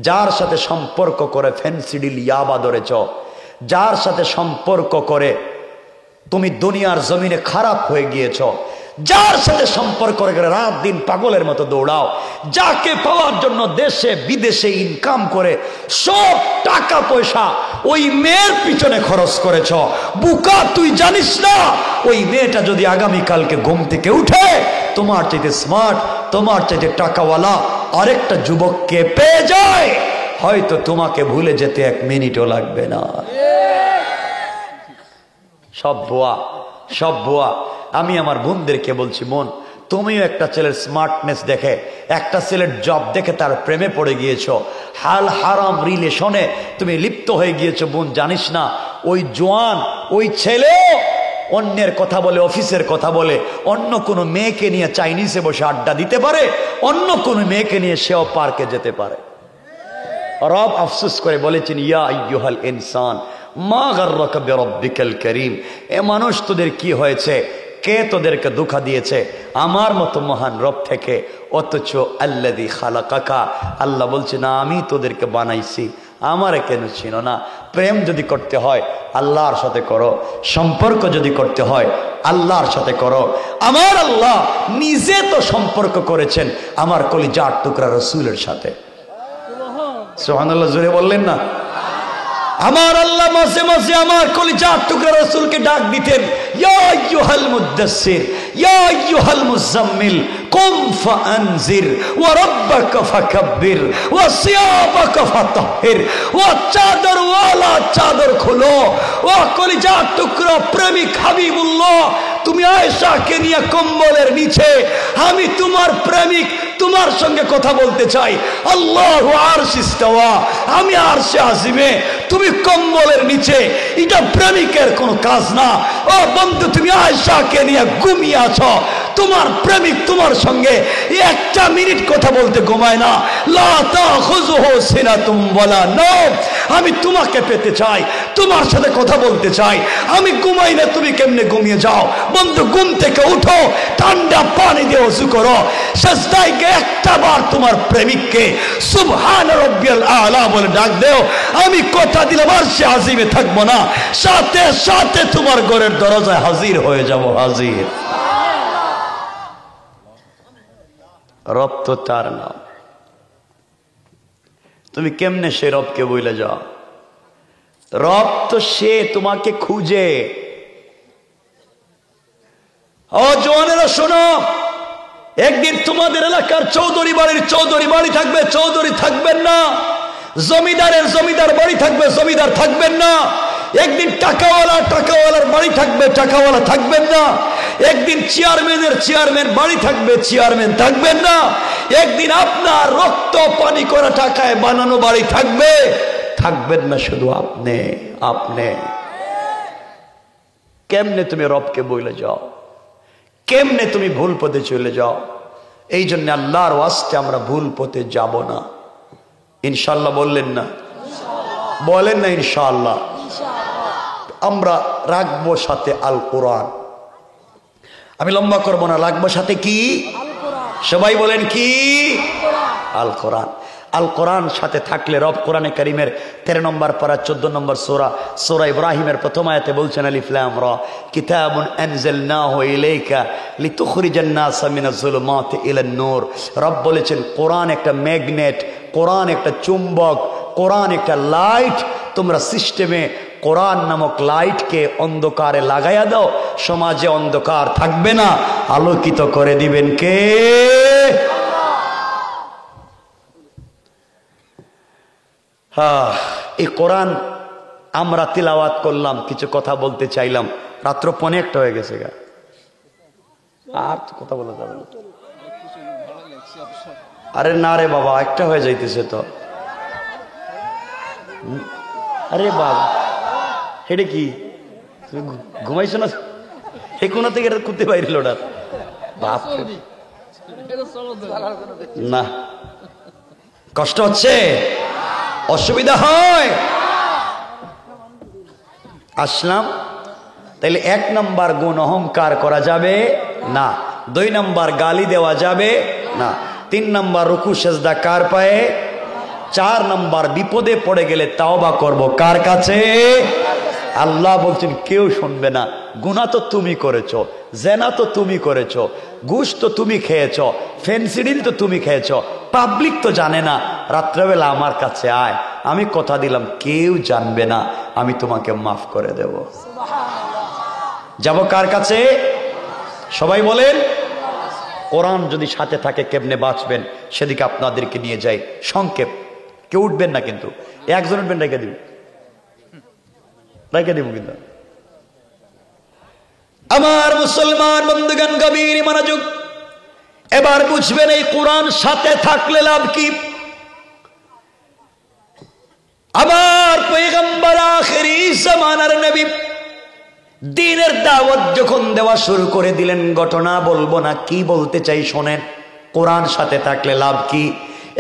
যার সাথে সম্পর্ক করে ফেন্সিডিল ইয়াবা ধরেছ, যার সাথে সম্পর্ক করে তুমি দুনিয়ার জমিনে খারাপ হয়ে গিয়েছ, যার সাথে সম্পর্ক করে রাত দিন পাগলের মতো দৌড়াও, যাকে পাওয়ার জন্য দেশে বিদেশে ইনকাম করে সব টাকা পয়সা ওই মেয়ের পিছনে খরচ করেছ, বুকা, তুই জানিস না ওই মেয়েটা যদি আগামীকালকে ঘুম থেকে উঠে তোমার চাইতে স্মার্ট, তোমার চাইতে টাকাওয়ালা আরেকটা যুবককে পেয়ে যায়, হয়তো তোমাকে ভুলে যেতে 1 মিনিটও লাগবে না। সব ভুয়া, সব ভুয়া। আমি আমার বোনদেরকে বলছি, বোন তুমিও একটা ছেলের স্মার্টনেস দেখে, একটা ছেলের জব দেখে তার প্রেমে পড়ে গিয়েছো, হাল হারাম রিলেশনে তুমি লিপ্ত হয়ে গিয়েছো। বোন জানিস না ওই জোয়ান, ওই ছেলে অন্যের কথা বলে, অফিসের কথা বলে, অন্য কোনো মেয়েকে নিয়ে চাইনিজে বসে আড্ডা দিতে পারে, অন্য কোনো মেয়েকে নিয়ে সেও পার্কে যেতে পারে। রব আফসোস করে বলেছেন, ইয়া আইয়ুহাল ইনসান মা গাররাকা বিরাব্বিকাল কারীম, এ মানুষ তোদের কি হয়েছে, কে তোদেরকে ধোঁকা দিয়েছে আমার মতো মহান রব থেকে, অথচ আল্লাযী খালাকাকা, আল্লাহ বলছে না আমি তোদেরকে বানাইছি, আমারে কেন চিনো না? প্রেম যদি করতে হয় আল্লাহর সাথে করো, সম্পর্ক যদি করতে হয় আল্লাহর সাথে করো। আমার আল্লাহ নিজে তো সম্পর্ক করেছেন আমার কলিজার টুকরা রাসূলের সাথে। সুবহানাল্লাহ, জোরে বললেন না? আমার আল্লাহ মাঝে মাঝে আমার কলিজার টুকরা রাসূলকে ডাক দিতেন, ইয়া আইয়ুহাল মুদ্দাসসির ইয়া আইয়ুহাল মুজাম্মিল কুম ফাআনজির ওয়া রাব্বাকা ফাকাব্বির ওয়া সিয়াবাকা ফাতাহহির, ও চাদর ওয়ালা চাদর খোলো। ও কলিজার টুকরা প্রেমিক হাবিবুল্লাহ, তুমি আয়েশাকে নিয়ে কম্বলের নিচে, আমি তোমার প্রেমিক তোমার সঙ্গে কথা বলতে চাই। আল্লাহু আরশ ইস্তাওয়া, আমি আরশে আজিমে, তুমি কম্বলের নিচে, এটা প্রেমিকের কোনো কাজ না। ও বন্ধু, তুমি আয়েশাকে নিয়ে ঘুমিয়ে আছো, তোমার প্রেমিক তোমার সঙ্গে 1 মিনিট কথা বলতে ঘুমায় না। লা তাখুযুহু সিনাতুম ওয়ালা নাওম, আমি তোমাকে পেতে চাই, তোমার সাথে কথা বলতে চাই, আমি ঘুমাই না, তুমি কেমনে ঘুমিয়ে যাও? বন্ধু, ঘুম থেকে উঠো, ঠান্ডা পানি দিয়ে ওযু করো, সিজদায় গিয়ে একটাবার তোমার প্রেমিককে সুবহান রাব্বিয়াল আলা বলে ডাক দাও। আমি কথা দিলাম আরশে আজিমে থাকবো না, সাথে সাথে তোমার ঘরের দরজায় হাজির হয়ে যাব। হাজির। রব তো তার নাম, তুমি কেমনে সে রবকে বলে যাও? রব তো সে তোমাকে খুঁজে। ও জওয়ানেরা শোনো, একদিন তোমাদের এলাকার চৌধুরী বাড়ির চৌধুরী বাড়ি থাকবে, চৌধুরী থাকবেন না। জমিদারের জমিদার বাড়ি থাকবে, জমিদার থাকবেন না। একদিন টাকাওয়ালার বাড়ি থাকবে, টাকাওয়ালা থাকবেন না। একদিন চেয়ারম্যানের চেয়ারম্যান বাড়ি থাকবে, চেয়ারম্যান থাকবেন না। একদিন আপনার রক্ত পানি করা টাকায় বানানো বাড়ি থাকবে, থাকবেন না শুধু আপনি। আপনি কেমনে তুমি রবকে বলে যাও? কেমনে তুমি ভুল পথে চলে যাও? এই জন্য আল্লাহর ওয়াস্তে আমরা ভুল পথে যাব না। ইনশাআল্লাহ বললেন না? বলেন না ইনশাআল্লাহ? আমরা রাখবো সাথে আল কোরআন। আমি লম্বা করবো না, রাখবো সাথে কি? সবাই বলেন কি? আল কোরআন। আল কোরআন সাথে থাকলে রব কোরআনে কারীমের 13 নম্বর পারা 14 নম্বর সূরা ইব্রাহিমের প্রথম আয়াতে বলছেন, আলিফ লাম রা কিতাবুন আনজালনাহু ইলাইকা লিতুখরিজান নাসা মিনাজ যুলুমাতি ইলান নূর। রব বলেছেন কোরআন একটা ম্যাগনেট, কোরআন একটা চুম্বক, কোরআন একটা লাইট। তোমরা সিস্টেমে কোরআন নামক লাইটকে অন্ধকারে লাগাইয়া দাও, সমাজে অন্ধকার থাকবে না, আলোকিত করে দিবেন কে? এই কোরআন আমরা তিলাওয়াত করলাম, কিছু কথা বলতে চাইলাম, রাত্র 1:45 হয়ে গেছে গা, আর কথা বলা যাবে না। আরে না রে বাবা, 1টা হয়ে যাইতেছে তো। আরে বাবা, এটা কি ঘুমাইছো না? এই কোনা থেকে করতে পারিল ওটা বাপ না? কষ্ট হচ্ছে? অসুবিধা হয়? আসলাম। তাইলে 1 নম্বর গুণ অহংকার করা যাবে না, 2 নম্বর গালি দেওয়া যাবে না, 3 নম্বর রুকু সেজদা কার পায়ে, 4 নম্বর বিপদে পড়ে গেলে তাওবা করব কার কাছে? আল্লাহ বলছেন কেউ শুনবে না। গুনাহ তো তুমি করেছো, জেনা তো তুমি করেছো, ঘুষ তো তুমি খেয়েছো, ফেন্সিডিল তো তুমি খেয়েছো, পাবলিক তো জানে না। রাত্রেবেলা আমার কাছে আয়, আমি কথা দিলাম কেউ জানবে না, আমি তোমাকে মাফ করে দেব। যাব কার কাছে? সবাই বলেন। কোরআন যদি সাথে থাকে কেমনে বাঁচবেন সেদিকে আপনাদেরকে নিয়ে যাই। সংক্ষেপ, কেউ উঠবেন না, কিন্তু একজন উঠবেন, রেখে দিব, রেখে দিব কিন্তু। আমার মুসলমান বন্ধুগণ, গভীর মনোযোগ, এবার বুঝবেন এই কোরআন সাথে থাকলে লাভ কি। আমার পয়গম্বর আখেরি জামানার নবী দ্বীনের দাওয়াত যখন দেওয়া শুরু করে দিলেন, ঘটনা বলবো না, কি বলতে চাই শোনেন। কোরআন সাথে থাকলে লাভ কি।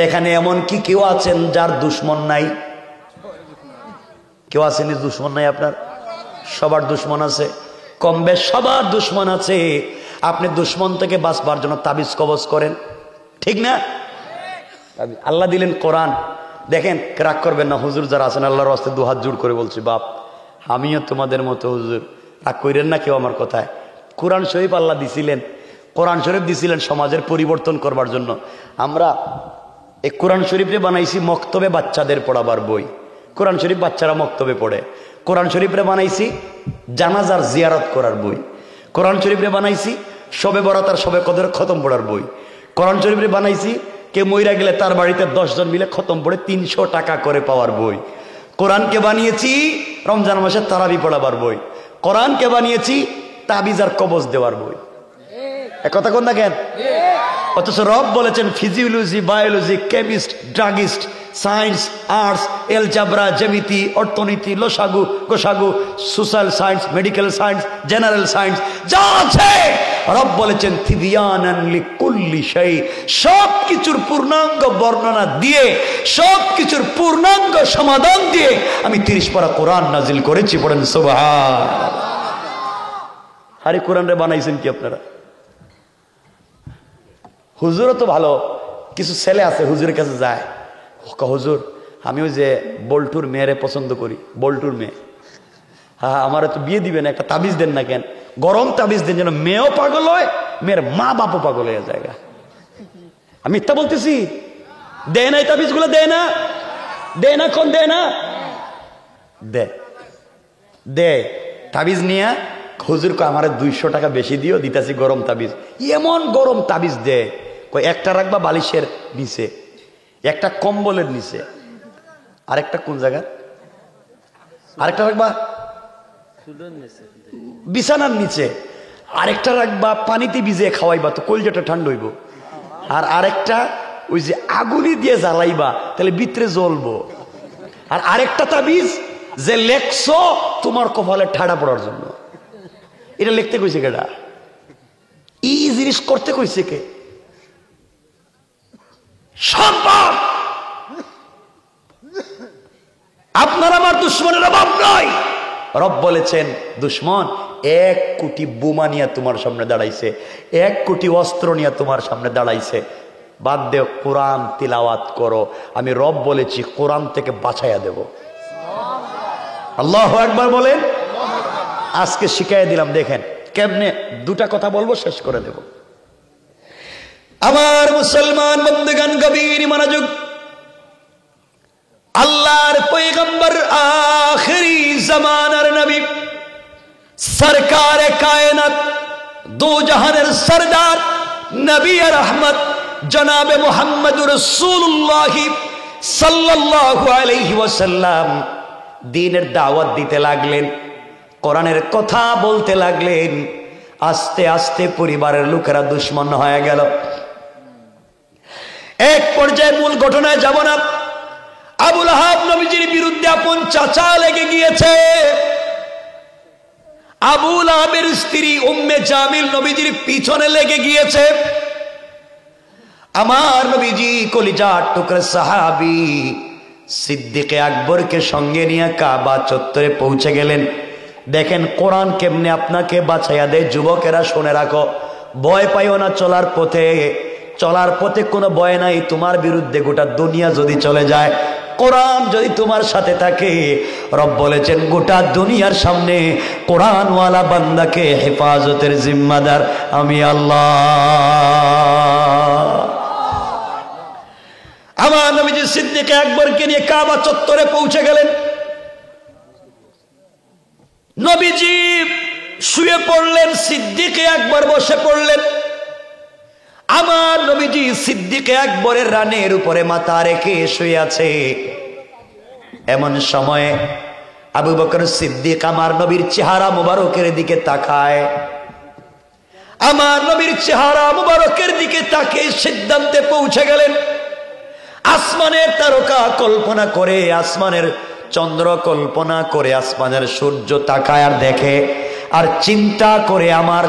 এখানে এমন কি কেউ আছেন যার দুশ্মন নাই? কেউ আসেনি দুশ্মন নাই আপনার? সবার দুশ্মন আছে, কম বেশ সবার দুশ্মন আছে। আপনি দুশ্মন থেকে বাঁচবার জন্য তাবিজ কবজ করেন, ঠিক না? আল্লাহ দিলেন কোরআন। দেখেন, রাগ করবেন না, হুজুর যারা আছেন আল্লাহর রাস্তায় দুহাত জোড় করে বলছি, বাপ আমিও তোমাদের মতো হুজুর, রাগ করেন না কেউ আমার কথায়। কোরআন শরীফ আল্লাহ দিছিলেন, কোরআন শরীফ দিছিলেন সমাজের পরিবর্তন করবার জন্য। আমরা এই কোরআন শরীফে বানাইছি মক্তবে বাচ্চাদের পড়াবার বই। কোরআন শরীফ বাচ্চারা মক্তবে পড়ে। কোরআন শরীফে বানাইছি জানাজার জিয়ারত করার বই। কোরআন শরীফে বানাইছি শবে বরাত আর শবে কদর খতম পড়ার বই। কোরআন শরীফে বানাইছি কে মইরা গেলে তার বাড়িতে 10 জন মিলে খতম পড়ে 300 টাকা করে পাওয়ার বই। কোরআনকে বানিয়েছি রমজান মাসে তারাবি পড়াবার বই। কোরআনকে বানিয়েছি তাবিজ আর কবজ দেওয়ার বই। কথা কোন দেখেন। অথচ রব বলেছেন physiology, biology, chemist, druggist, science, arts, algebra, জ্যামিতি, অর্থনীতি, লসাগু, গোসাগু, social science, medical science, general science যা আছে রব বলেছেন তিবিয়ানান লিকুল্লি শাই, সব কিছুর পূর্ণাঙ্গ বর্ণনা দিয়ে, সব কিছুর পূর্ণাঙ্গ সমাধান দিয়ে আমি 30 পারা কোরআন নাজিল করেছি। পড়েন সুবহানাল্লাহ। আরে কোরআনরে বানাইছেন কি আপনারা? হুজুরও তো ভালো, কিছু ছেলে আছে হুজুরের কাছে যায়, হুজুর আমি ওই যে বল্টুর মেয়েরে পছন্দ করি, বল্টুর মেয়ে, হ্যাঁ আমার তো বিয়ে দিবেন, একটা তাবিজ দেন না কেন? গরম তাবিজ দেন যেন মেয়েও পাগল হয়, মেয়ের মা বাপও পাগল হয়ে যায়। আমি মিথ্যা বলতেছি? দেয় না এই তাবিজ গুলো? দেয় না? দেয় না? কোন দেয় না? দেয় তাবিজ নিয়ে হুজুরকে আমার 200 টাকা বেশি দিও, দিতেছি গরম তাবিজ। এমন গরম তাবিজ দেয়, একটা রাখবা বালিশের নিচে, একটা কম্বলের নিচে, আরেকটা কোন জায়গা, আরেকটা রাখবা বিছানার নিচে, আরেকটা রাখবা পানিতে ভিজে খাওয়াইবা, তো কলজাটা ঠান্ডা হইব, আর আরেকটা ওই যে আগুনি দিয়ে জ্বালাইবা, তাহলে ভিতরে জ্বলবো, আর আরেকটা তাবিজ যে লেখছো তোমার কপালে ঠাড়া পড়ার জন্য। এটা লিখতে কইছে কেডা? এই জিনিস করতে কইছে কে? সম্ভব। আপনার আমার দুশ্মনের অভাব নয়। রব বলেছেন দুশ্মন 1 কোটি বোমা নিয়ে তোমার সামনে দাঁড়াইছে, 1 কোটি অস্ত্র নিয়ে তোমার সামনে দাঁড়াইছে, বাদ দেও, কোরআন তিলাওয়াত করো। আমি রব বলেছি কোরআন থেকে বাঁচাইয়া দেব। আল্লাহু আকবার বলেন। আজকে শিখাইয়া দিলাম, দেখেন কেমনে। 2টা কথা বলবো, শেষ করে দেব। আমার মুসলমান বন্ধুগণ, গভীর মনোযোগ। আল্লাহর পয়গম্বর আখেরি জামানার নবী, সরকারে কায়নাত, দো জাহানের সরদার, নবী রহমত জনাবে মুহাম্মদুর রাসূলুল্লাহ সাল্লাল্লাহু আলাইহি ওয়াসাল্লাম দ্বীনের দাওয়াত দিতে লাগলেন, কোরআনের কথা বলতে লাগলেন। আস্তে আস্তে পরিবারের লোকেরা দুশ্মন হয়ে গেল। এক পর্যায়ে মূল ঘটনায় যাব না, আবু লাহাব নবীজির বিরুদ্ধে আপন চাচা লেগে গিয়েছে। আবু লাহাবের স্ত্রী উম্মে জামিল নবীজির পিছনে লেগে গিয়েছে। আমার নবীজি কলিজার টুকরা সাহাবী সিদ্দিকে আকবরকে সঙ্গে নিয়ে কাবা চত্বরে পৌঁছে গেলেন। দেখেন কোরআন কেমনে আপনাকে বাঁচাইয়া দেয়। যুবকেরা শুনে রাখো, ভয় পাইও না চলার পথে। চলার পথে কোনো ভয় নাই। তোমার বিরুদ্ধে গোটা দুনিয়া যদি চলে যায়, কোরআন যদি তোমার সাথে থাকে, রব বলেছেন গোটা দুনিয়ার সামনে কোরআনওয়ালা বান্দাকে হেফাজতের জিম্মাদার আমি আল্লাহ। আমার নবীজি সিদ্দিকে আকবরকে নিয়ে কাবা চত্বরে পৌঁছে গেলেন। নবীজি শুয়ে পড়লেন, সিদ্দিকে আকবর বসে পড়লেন। আমার নবীজি সিদ্দিকে আকবরের রানের উপরে মাথা রেখে শুয়ে আছে। এমন সময়ে আবু বকর সিদ্দিক আমার নবীর চেহারা মুবারকের দিকে তাকায়। আমার নবীর চেহারা মুবারকের দিকে তাকিয়ে সিদ্ধান্তে পৌঁছে গেলেন, আসমানের তারকা কল্পনা করে, আসমানের চন্দ্র কল্পনা করে, আসমানের সূর্য তাকায় আর দেখে আর চিন্তা করে আমার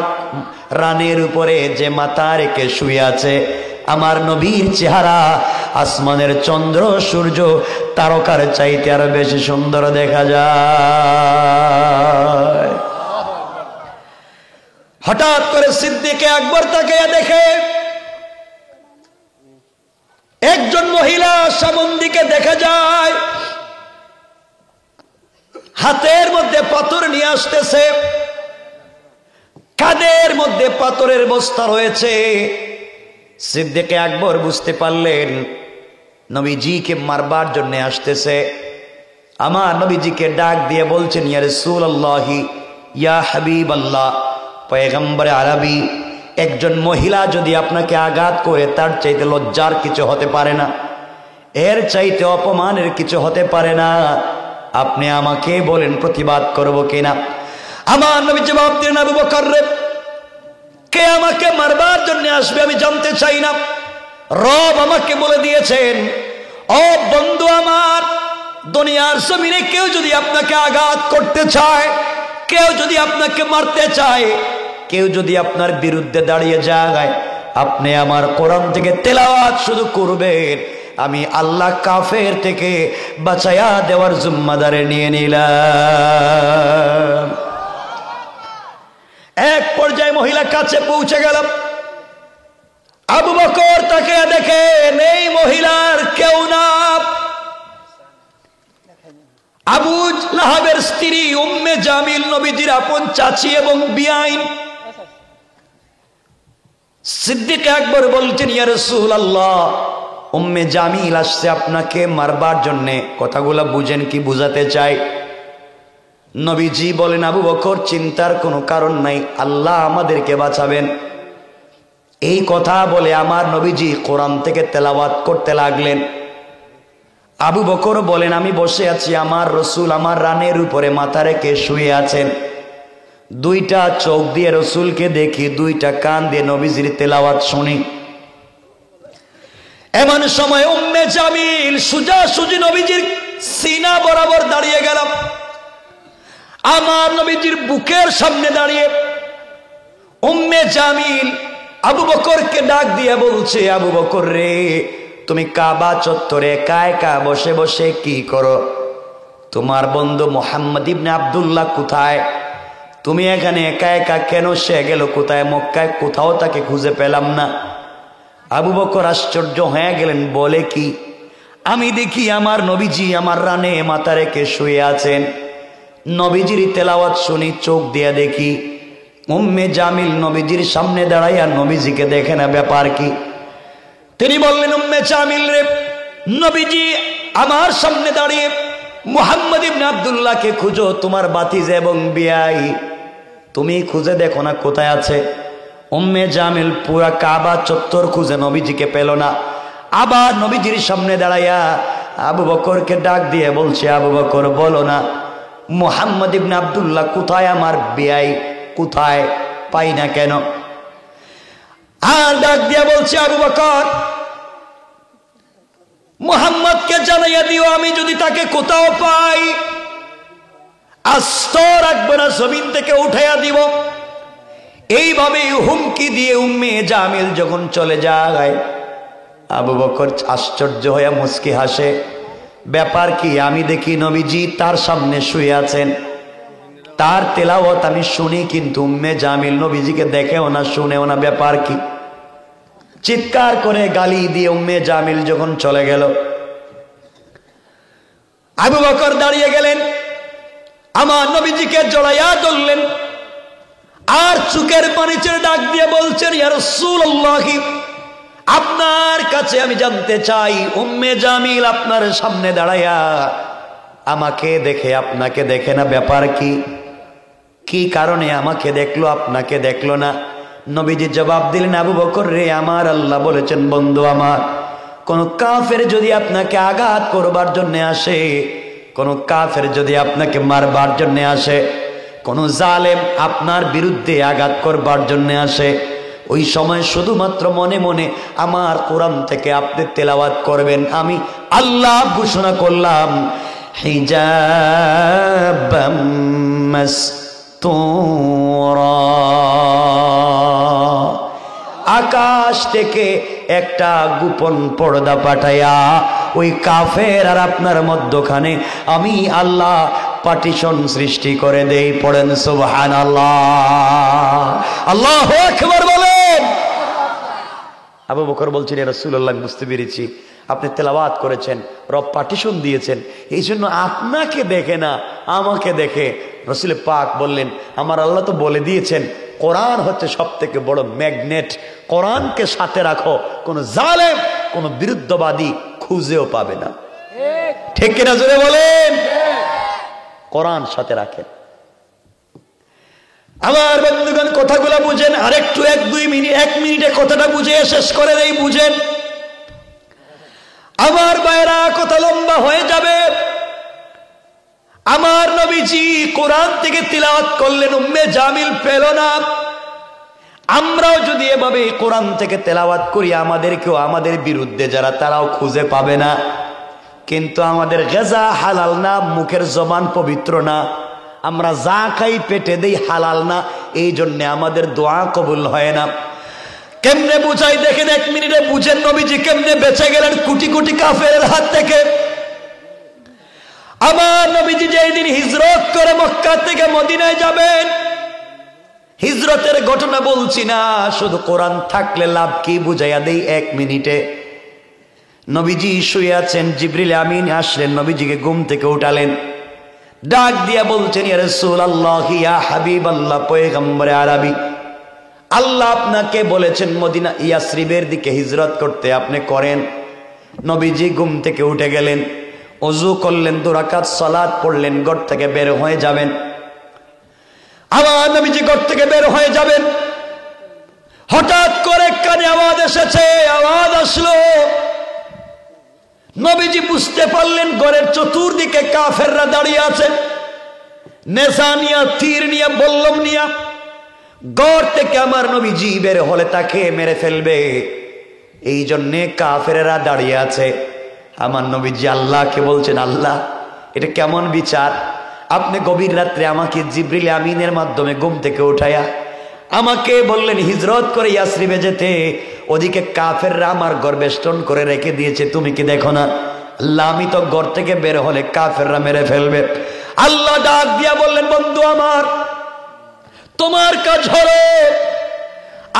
রানের উপরে যে মাথা রেখে শুয়ে আছে আমার নবীর চেহারা আসমানের চন্দ্র সূর্য তারকার চাইতে আর বেশি সুন্দর দেখা যায়। হঠাৎ করে সিদ্দিকে আকবর তাকে দেখে একজন মহিলা সামন দিকে দেখা যায়, হাতের মধ্যে পাথর নিয়ে আসতেছে, কাঁধের মধ্যে পাথরের বস্তা রয়েছে। সিদ্দিকে আকবর বুঝতে পারলেন নবীজিকে মারবার জন্য আসতেছে। আমার নবীজিকে ডাক দিয়ে বলছেন, ইয়া রাসূলুল্লাহি ইয়া হাবিবাল্লাহ, পয়গম্বর আরবি, একজন মহিলা যদি আপনাকে আঘাত করে তার চাইতে লজ্জার কিছু হতে পারে না, এর চাইতে অপমানের কিছু হতে পারে না, আপনি আমাকে বলেন প্রতিবাদ করব কিনা। আমার নবী জবাব দিলেন, আবু বকর রে, কে আমাকে মারবার জন্য আসবে আমি জানতে চাই না, রব আমাকে বলে দিয়েছেন। ও বন্ধু আমার, দুনিয়ার জমিনে কেউ যদি আপনাকে আঘাত করতে চায়, কেউ যদি আপনাকে মারতে চায়, কেউ যদি আপনার বিরুদ্ধে দাঁড়িয়ে যায়, আপনি আমার কোরআন থেকে তেলাওয়াত শুধু করবেন, আমি আল্লাহ কাফের থেকে বাঁচায়া দেওয়ার জিম্মাদারি নিয়ে নিলাম। এক পর্যায়ে মহিলা কাছে পৌঁছে গেল। আবু বকর তাকে দেখে নেই মহিলার কেউ না, আবু লাহাবের স্ত্রী উম্মে জামিল, নবীজির আপন চাচী এবং বিয়াইন। সিদ্দিক আকবর বলছেন, ইয়া রাসূলুল্লাহ, উম্মে জামিল আসছে আপনাকে মারবার জন্য, কথাগুলা বুঝেন কি বুঝাতে চাই। নবীজি বলেন, আবু বকর চিন্তার কোনো কারণ নাই, আল্লাহ আমাদেরকে বাঁচাবেন। এই কথা বলে আমার নবীজি কোরআন থেকে তেলাওয়াত করতে লাগলেন। আবু বকর বলেন, আমি বসে আছি, আমার রসুল আমার রানের উপরে মাথা রেখে শুয়ে আছেন, দুইটা চোখ দিয়ে রসুলকে দেখি, দুইটা কান দিয়ে নবীজির তেলাওয়াত শুনি। এমন সময় উম্মে জামিল সোজাসুজি নবীজির সিনা বরাবর দাঁড়িয়ে গেল, আমার নবীজির বুকের সামনে দাঁড়িয়ে উম্মে জামিল আবু বকরকে ডাক দিয়ে বলছে, আবু বকর রে, তুমি কাবা চত্বরে একা একা বসে বসে কি করো? তোমার বন্ধু মুহাম্মদ ইবনে আব্দুল্লাহ কোথায়? তুমি এখানে একা একা কেন? সে গেল কোথায়? মক্কায় কোথাও তাকে খুঁজে পেলাম না। আবু বকর আশ্চর্য হয়ে গেলেন, বলে কি? আমি দেখি আমার নবীজি আমার রানে মাথা রেখে শুয়ে আছেন, নবীজির তেলাওয়াত শুনি, চোখ দিয়ে দেখি উম্মে জামিল নবীজির সামনে দাঁড়াইয়া নবীজিকে দেখে না, ব্যাপার কি? তিনি বললেন, উম্মে জামিল রে, নবীজি আমার সামনে দাঁড়িয়ে মুহাম্মদ ইবনে আব্দুল্লাহকে খুঁজো, তোমার ভাতিজা এবং বিয়াই, তুমি খুঁজে দেখো না কোথায় আছে। উম্মে জামিল পুরা কাবা চত্বর খুঁজে নবীজিকে পেল না। আবার নবীজির সামনে দাঁড়াইয়া আবু বকরকে ডাক দিয়ে বলছে, আবু বকর বলো না, মুহাম্মদ ইবনে আব্দুল্লাহ কোথায়? আমার বিয়াই কোথায়? পাই না কেন? আর ডাক দিয়ে বলছে, আবু বকর, মুহাম্মদকে জানাইয়া দিও, আমি যদি তাকে কোথাও পাই আস্ত রাখবো না, জমিন থেকে উঠাইয়া দিব। এইভাবে হুমকি দিয়ে উম্মে জামিল যখন চলে যায়, আবু বকর আশ্চর্য হয়ে মুচকি হাসে, ব্যাপার কি? আমি দেখি নবীজি তার সামনে শুয়ে আছেন, তার তেলাওয়াত আমি শুনি, কিন্তু উম্মে জামিল নবীজিকে দেখেও না, শুনেও না, ব্যাপার কি? চিৎকার করে গালি দিয়ে উম্মে জামিল যখন চলে গেল, আবু বকর দাঁড়িয়ে গেলেন, আমার নবীজিকে জড়াইয়া ধরলেন, আর চোখের পানি ছেড়ে ডাক দিয়ে বলছেন, ইয়া রাসূলুল্লাহ, আপনার কাছে আমি জানতে চাই, উম্মে জামিল আপনার সামনে দাঁড়াইয়া আমাকে দেখে আপনাকে দেখে না, ব্যাপার কি? কি কারণে আমাকে দেখলো আপনাকে দেখলো না? নবীজি জবাব দিলেন, আবু বকর রে, আমার আল্লাহ বলেছেন, বন্ধু আমার, কোন কাফের যদি আপনাকে আঘাত করবার জন্য আসে, কোন কাফের যদি আপনাকে মারবার জন্য আসে, কোন জালেম আপনার বিরুদ্ধে আঘাত করবার জন্য আসে, ওই সময় শুধুমাত্র মনে মনে আমার কোরআন থেকে আপনি তেলাওয়াত করবেন। আমি আল্লাহ ঘোষণা করলাম, হিজাবাম মাসতুরা, আকাশ থেকে একটা গোপন পর্দা পাঠাইয়া ওই কাফের আর আপনার মধ্যখানে আমি আল্লাহ পার্টিশন সৃষ্টি করে দেই। পড়েন সুবহানাল্লাহ, আল্লাহু আকবার বলেন। আবু বকর বলছেন, ইয়া রাসূলুল্লাহ, বুঝতে পেরেছি, আপনি তেলাওয়াত করেছেন, রব পার্টিশন দিয়েছেন, এই জন্য আপনাকে দেখে না আমাকে দেখে। রাসূল পাক বললেন, আমার আল্লাহ তো বলে দিয়েছেন কোরআন হচ্ছে সব থেকে বড় ম্যাগনেট, কোরআনকে সাথে রাখো, কোন জালেম কোন বিরুদ্ধবাদী খুঁজেও পাবে না। ঠিক কিনা জোরে বলেন? কোরআন সাথে রাখেন। আমার বন্ধুগণ, কথাগুলো বুঝেন, আরেকটু এক মিনিটে কথাটা বুঝে শেষ করে দেই, বুঝেন আমার ভাইরা, কথা লম্বা হয়ে যাবে। আমার নবীজি কোরআন থেকে তিলাওয়াত করলেন, উম্মে জামিল পেল না। আমরাও যদি এভাবে কোরআন থেকে তেলাওয়াত করি, আমাদেরকেও আমাদের বিরুদ্ধে যারা তারাও খুঁজে পাবে না। কিন্তু আমাদের গেজা হালাল না, মুখের জবান পবিত্র না, আমরা যা খাই পেটে দেই হালাল না, এই জন্য আমাদের দোয়া কবুল হয় না। কেমনে বুঝাই দেখেন, এক মিনিটে বুঝেন নবীজি কেমনে বেঁচে গেলেন কোটি কোটি কাফেরের হাত থেকে। আমার নবীজি যেই দিন হিজরত করে মক্কা থেকে মদিনায় যাবেন, হিজরতের ঘটনা বলছি না, শুধু কোরআন থাকলে লাভ কি বুঝাইয়া দেই এক মিনিটে। নবীজি শুয়ে আছেন, জিবরিল আমিন আসলেন, নবীজিকে ঘুম থেকে উঠালেন, ডাক দিয়া বলছেন, ইয়া রাসূলুল্লাহ, ইয়া হাবিবাল্লাহ, পয়গম্বরে আরবি, আল্লাহ আপনাকে বলেছেন মদিনা ইয়াসরিবের দিকে হিজরত করতে, আপনি করেন। নবীজি ঘুম থেকে উঠে গেলেন, ওযু করলেন, 2 রাকাত সালাত পড়লেন, ঘর থেকে বের হয়ে যাবেন। আমার নবীজি ঘর থেকে বের হয়ে যাবেন, হঠাৎ করে কানে আওয়াজ এসেছে, আওয়াজ আসলো। নবীজি বুঝতে পারলেন ঘরের চতুর্দিকে কাফেররা দাঁড়িয়ে আছে, নেশা নিয়া, তীর নিয়া, বল্লম নিয়া। ঘর থেকে আমার নবীজি বের হলে তাকে মেরে ফেলবে, এই জন্যে কাফেররা দাঁড়িয়ে আছে। আমার নবীজি আল্লাহকে বলছেন, আল্লাহ, এটা কেমন বিচার? আপনি গভীর রাত্রে আমাকে জিবরিল আমিনের মাধ্যমে ঘুম থেকে উঠায়া আমাকে বললেন হিজরত করে ইয়াসরিবে যেতে, ওদিকে কাফেররা আমার ঘর বেষ্টন করে রেখে দিয়েছে, তুমি কি দেখো না? আল্লাহ, আমি তো ঘর থেকে বের হলে কাফেররা মেরে ফেলবে। আল্লাহ ডাক দিয়া বললেন, বন্ধু আমার, তোমার কাজ হলো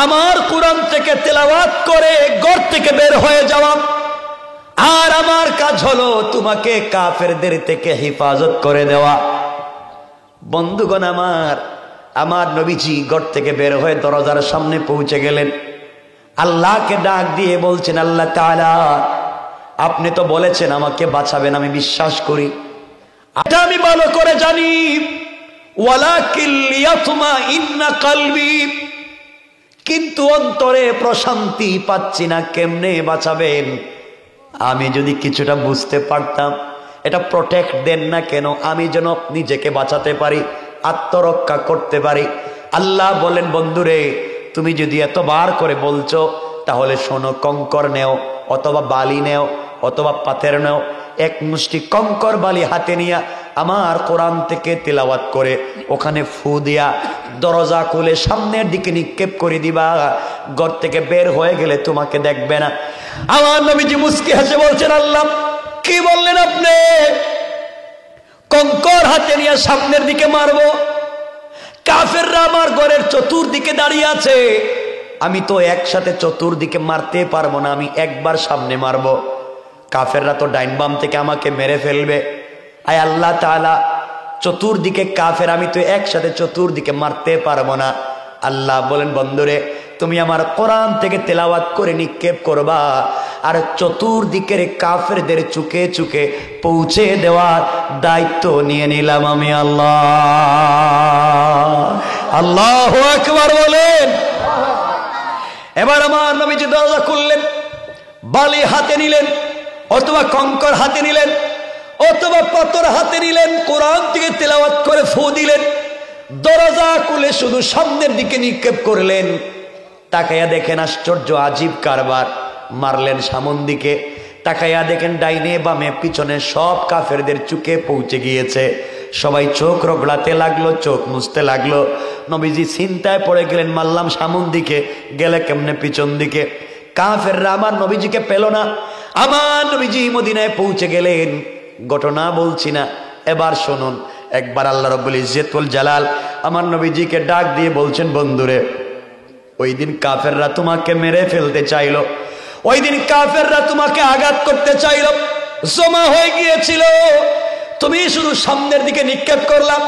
আমার কোরআন থেকে তেলাওয়াত করে ঘর থেকে বের হয়ে যাওয়া, আর আমার কাজ হলো তোমাকে কাফেরদের থেকে হেফাজত করে দেওয়া। বন্ধুগণ আমার নবীজি ঘর থেকে বের হয়ে দরজার সামনে পৌঁছে গেলেন, আল্লাহকে ডাক দিয়ে বলছেন, আল্লাহ তাআলা, আপনি তো বলেছেন আমাকে বাঁচাবেন, আমি বিশ্বাস করি, এটা আমি ভালো করে জানি, ওয়ালাকিন লিয়াতমাইন্না কলবি, কিন্তু অন্তরে প্রশান্তি পাচ্ছি না, কেমনে বাঁচাবেন? আমি যদি কিছুটা বুঝতে পারতাম, এটা প্রোটেক্ট দেন না কেন, আমি যেন নিজেকে বাঁচাতে পারি, আত্মরক্ষা করতে পারি। আল্লাহ বলেন, বন্ধুরে, তুমি যদি এতবার করে বলছো, তাহলে শোনো, কঙ্কর নেও, অথবা বালি নেও, অথবা পাথর নেও, এক মুষ্টি কঙ্কর বালি হাতে নিয়া আমার কোরআন থেকে তেলাওয়াত করে ওখানে ফু দিয়া দরজা খুলে সামনের দিকে নিক্ষেপ করে দিবা, ঘর থেকে বের হয়ে গেলে তোমাকে দেখবে না। আমার নবীজি মুস্কি হেসে বলছেন, আল্লাহ, কি বললেন আপনি? কঙ্কর হাতে নিয়ে সামনের দিকে মারবো? কাফেররা আমার ঘরের চতুর্দিকে দাঁড়িয়ে আছে, আমি তো একসাথে চতুর্দিকে মারতে পারবো না, আমি একবার সামনে মারবো, কাফেররা তো ডাইন বাম থেকে আমাকে মেরে ফেলবে। আয় আল্লাহ তাআলা, চতুর্দিকে কাফের, আমি তো একসাথে চতুর্দিকে মারতে পারবো না। আল্লাহ বলেন, বন্ধুরে, তুমি আমার কোরআন থেকে তেলাওয়াত করে নিক্ষেপ করবা, আর চতুর্দিকের কাফেরদের চুকে চুকে পৌঁছে দেওয়ার দায়িত্ব নিয়ে নিলাম আমি আল্লাহ। আল্লাহু আকবার বলেন। এবার আমার নবীজি দরজা খুললেন, বালি হাতে নিলেন অথবা কঙ্কর হাতে নিলেন অথবা পাথর হাতে নিলেন, কোরআন থেকে তেলাওয়াত করে ফু দিলেন, দরজা খুলে শুধু সামনের দিকে নিক্ষেপ করলেন। তাকাইয়া দেখেন আশ্চর্য আজীব কারবার, মারলেন সামন দিকে, তাকাইয়া দেখেন ডাইনে বামে পিছনে সব কাফেরদের চোখে পৌঁছে গিয়েছে। সবাই চোখ রগড়াতে লাগলো, চোখ মুছতে লাগলো। নবীজি চিন্তায় পড়ে গেলেন, মারলাম সামন দিকে, গেলে কেমনে পিছন দিকে। কাফেররা আমার নবীজিকে পেল না। আমার নবীজি মদিনায় পৌঁছে গেলেন। ঘটনা বলছি না, এবার শুনুন। একবার আল্লাহ রাব্বুল ইজ্জতুল জালাল আমার নবীজিকে ডাক দিয়ে বলছেন, বন্ধুরে, ওই দিন কাফেররা তোমাকে মেরে ফেলতে চাইল, ওই দিন কাফেররা তোমাকে আঘাত করতে চাইল, জমা হয়ে গিয়েছিল, তুমি শুধু সামনের দিকে নিক্ষেপ করলাম,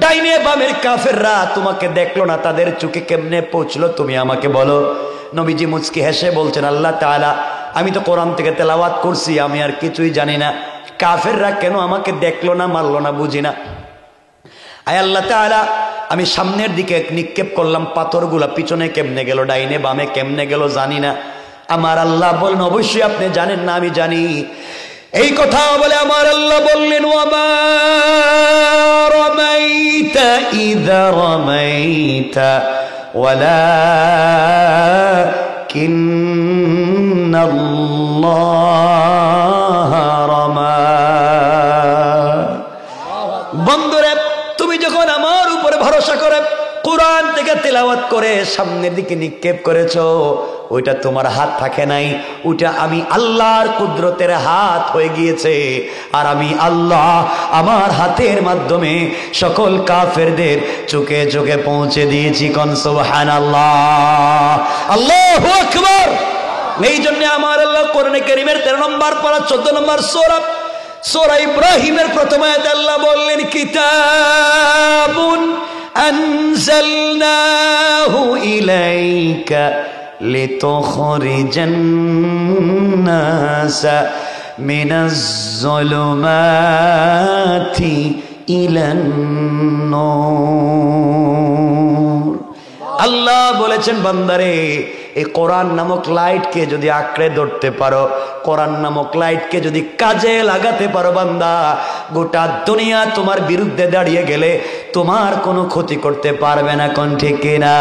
ডাইনে বামের কাফেররা তোমাকে দেখলো না, তাদের চোখে কেমনে পৌঁছলো তুমি আমাকে বলো। নবীজি মুচকি হেসে বলছেন, আল্লাহ তাআলা, আমি তো কোরআন থেকে তেলাওয়াত করছি, আমি আর কিছুই জানি না, কাফেররা কেন আমাকে দেখলো না, মারলো না, বুঝি না। আয় আল্লাহ তাআলা, আমি সামনের দিকে নিক্ষেপ করলাম, পাথরগুলা পিছনে কেমনে গেল, ডাইনে বামে কেমনে গেল জানি না। আমার আল্লাহ বলেন, অবশ্যই আপনি জানেন না, আমি জানি। এই কথা বলে আমার আল্লাহ বললেন, ওয়ামা রামাইতা ইযা রামাইতা ওয়ালাকিন্নাল্লাহা রামা। বন্ধুরে, তুমি যখন আমার উপরে ভরসা করে কোরআন থেকে তেলাওয়াত করে সামনের দিকে নিক্ষেপ করেছো, ওইটা তোমার হাত থাকে নাই, ওইটা আমি আল্লাহর কুদরতের হাত হয়ে গিয়েছে। আর আমি আল্লাহ আমার হাতের মাধ্যমে সকল কাফেরদের চোখে চোখে পৌঁছে দিয়েছি। কোন সুবহানাল্লাহ, আল্লাহু আকবার। এই জন্য আমার আল্লাহ কোরআনে কারীমের 13 নম্বর পারা 14 নম্বর সূরা ইব্রাহিমের প্রথম আয়াতে আল্লাহ বললেন, কিতাবুন আনজালনাহু ইলাইকা লিতুখরিজান নাসা মিনাজ যুলুমাতি ইলান নূর। আল্লাহ বলেছেন, বান্দারে, এই কোরআন নামক লাইটকে যদি আঁকড়ে ধরতে পারো, কোরআন নামক লাইটকে যদি কাজে লাগাতে পারো বান্দা, গোটা দুনিয়া তোমার বিরুদ্ধে দাঁড়িয়ে গেলে তোমার কোনো ক্ষতি করতে পারবে না। কোন ঠিক কিনা?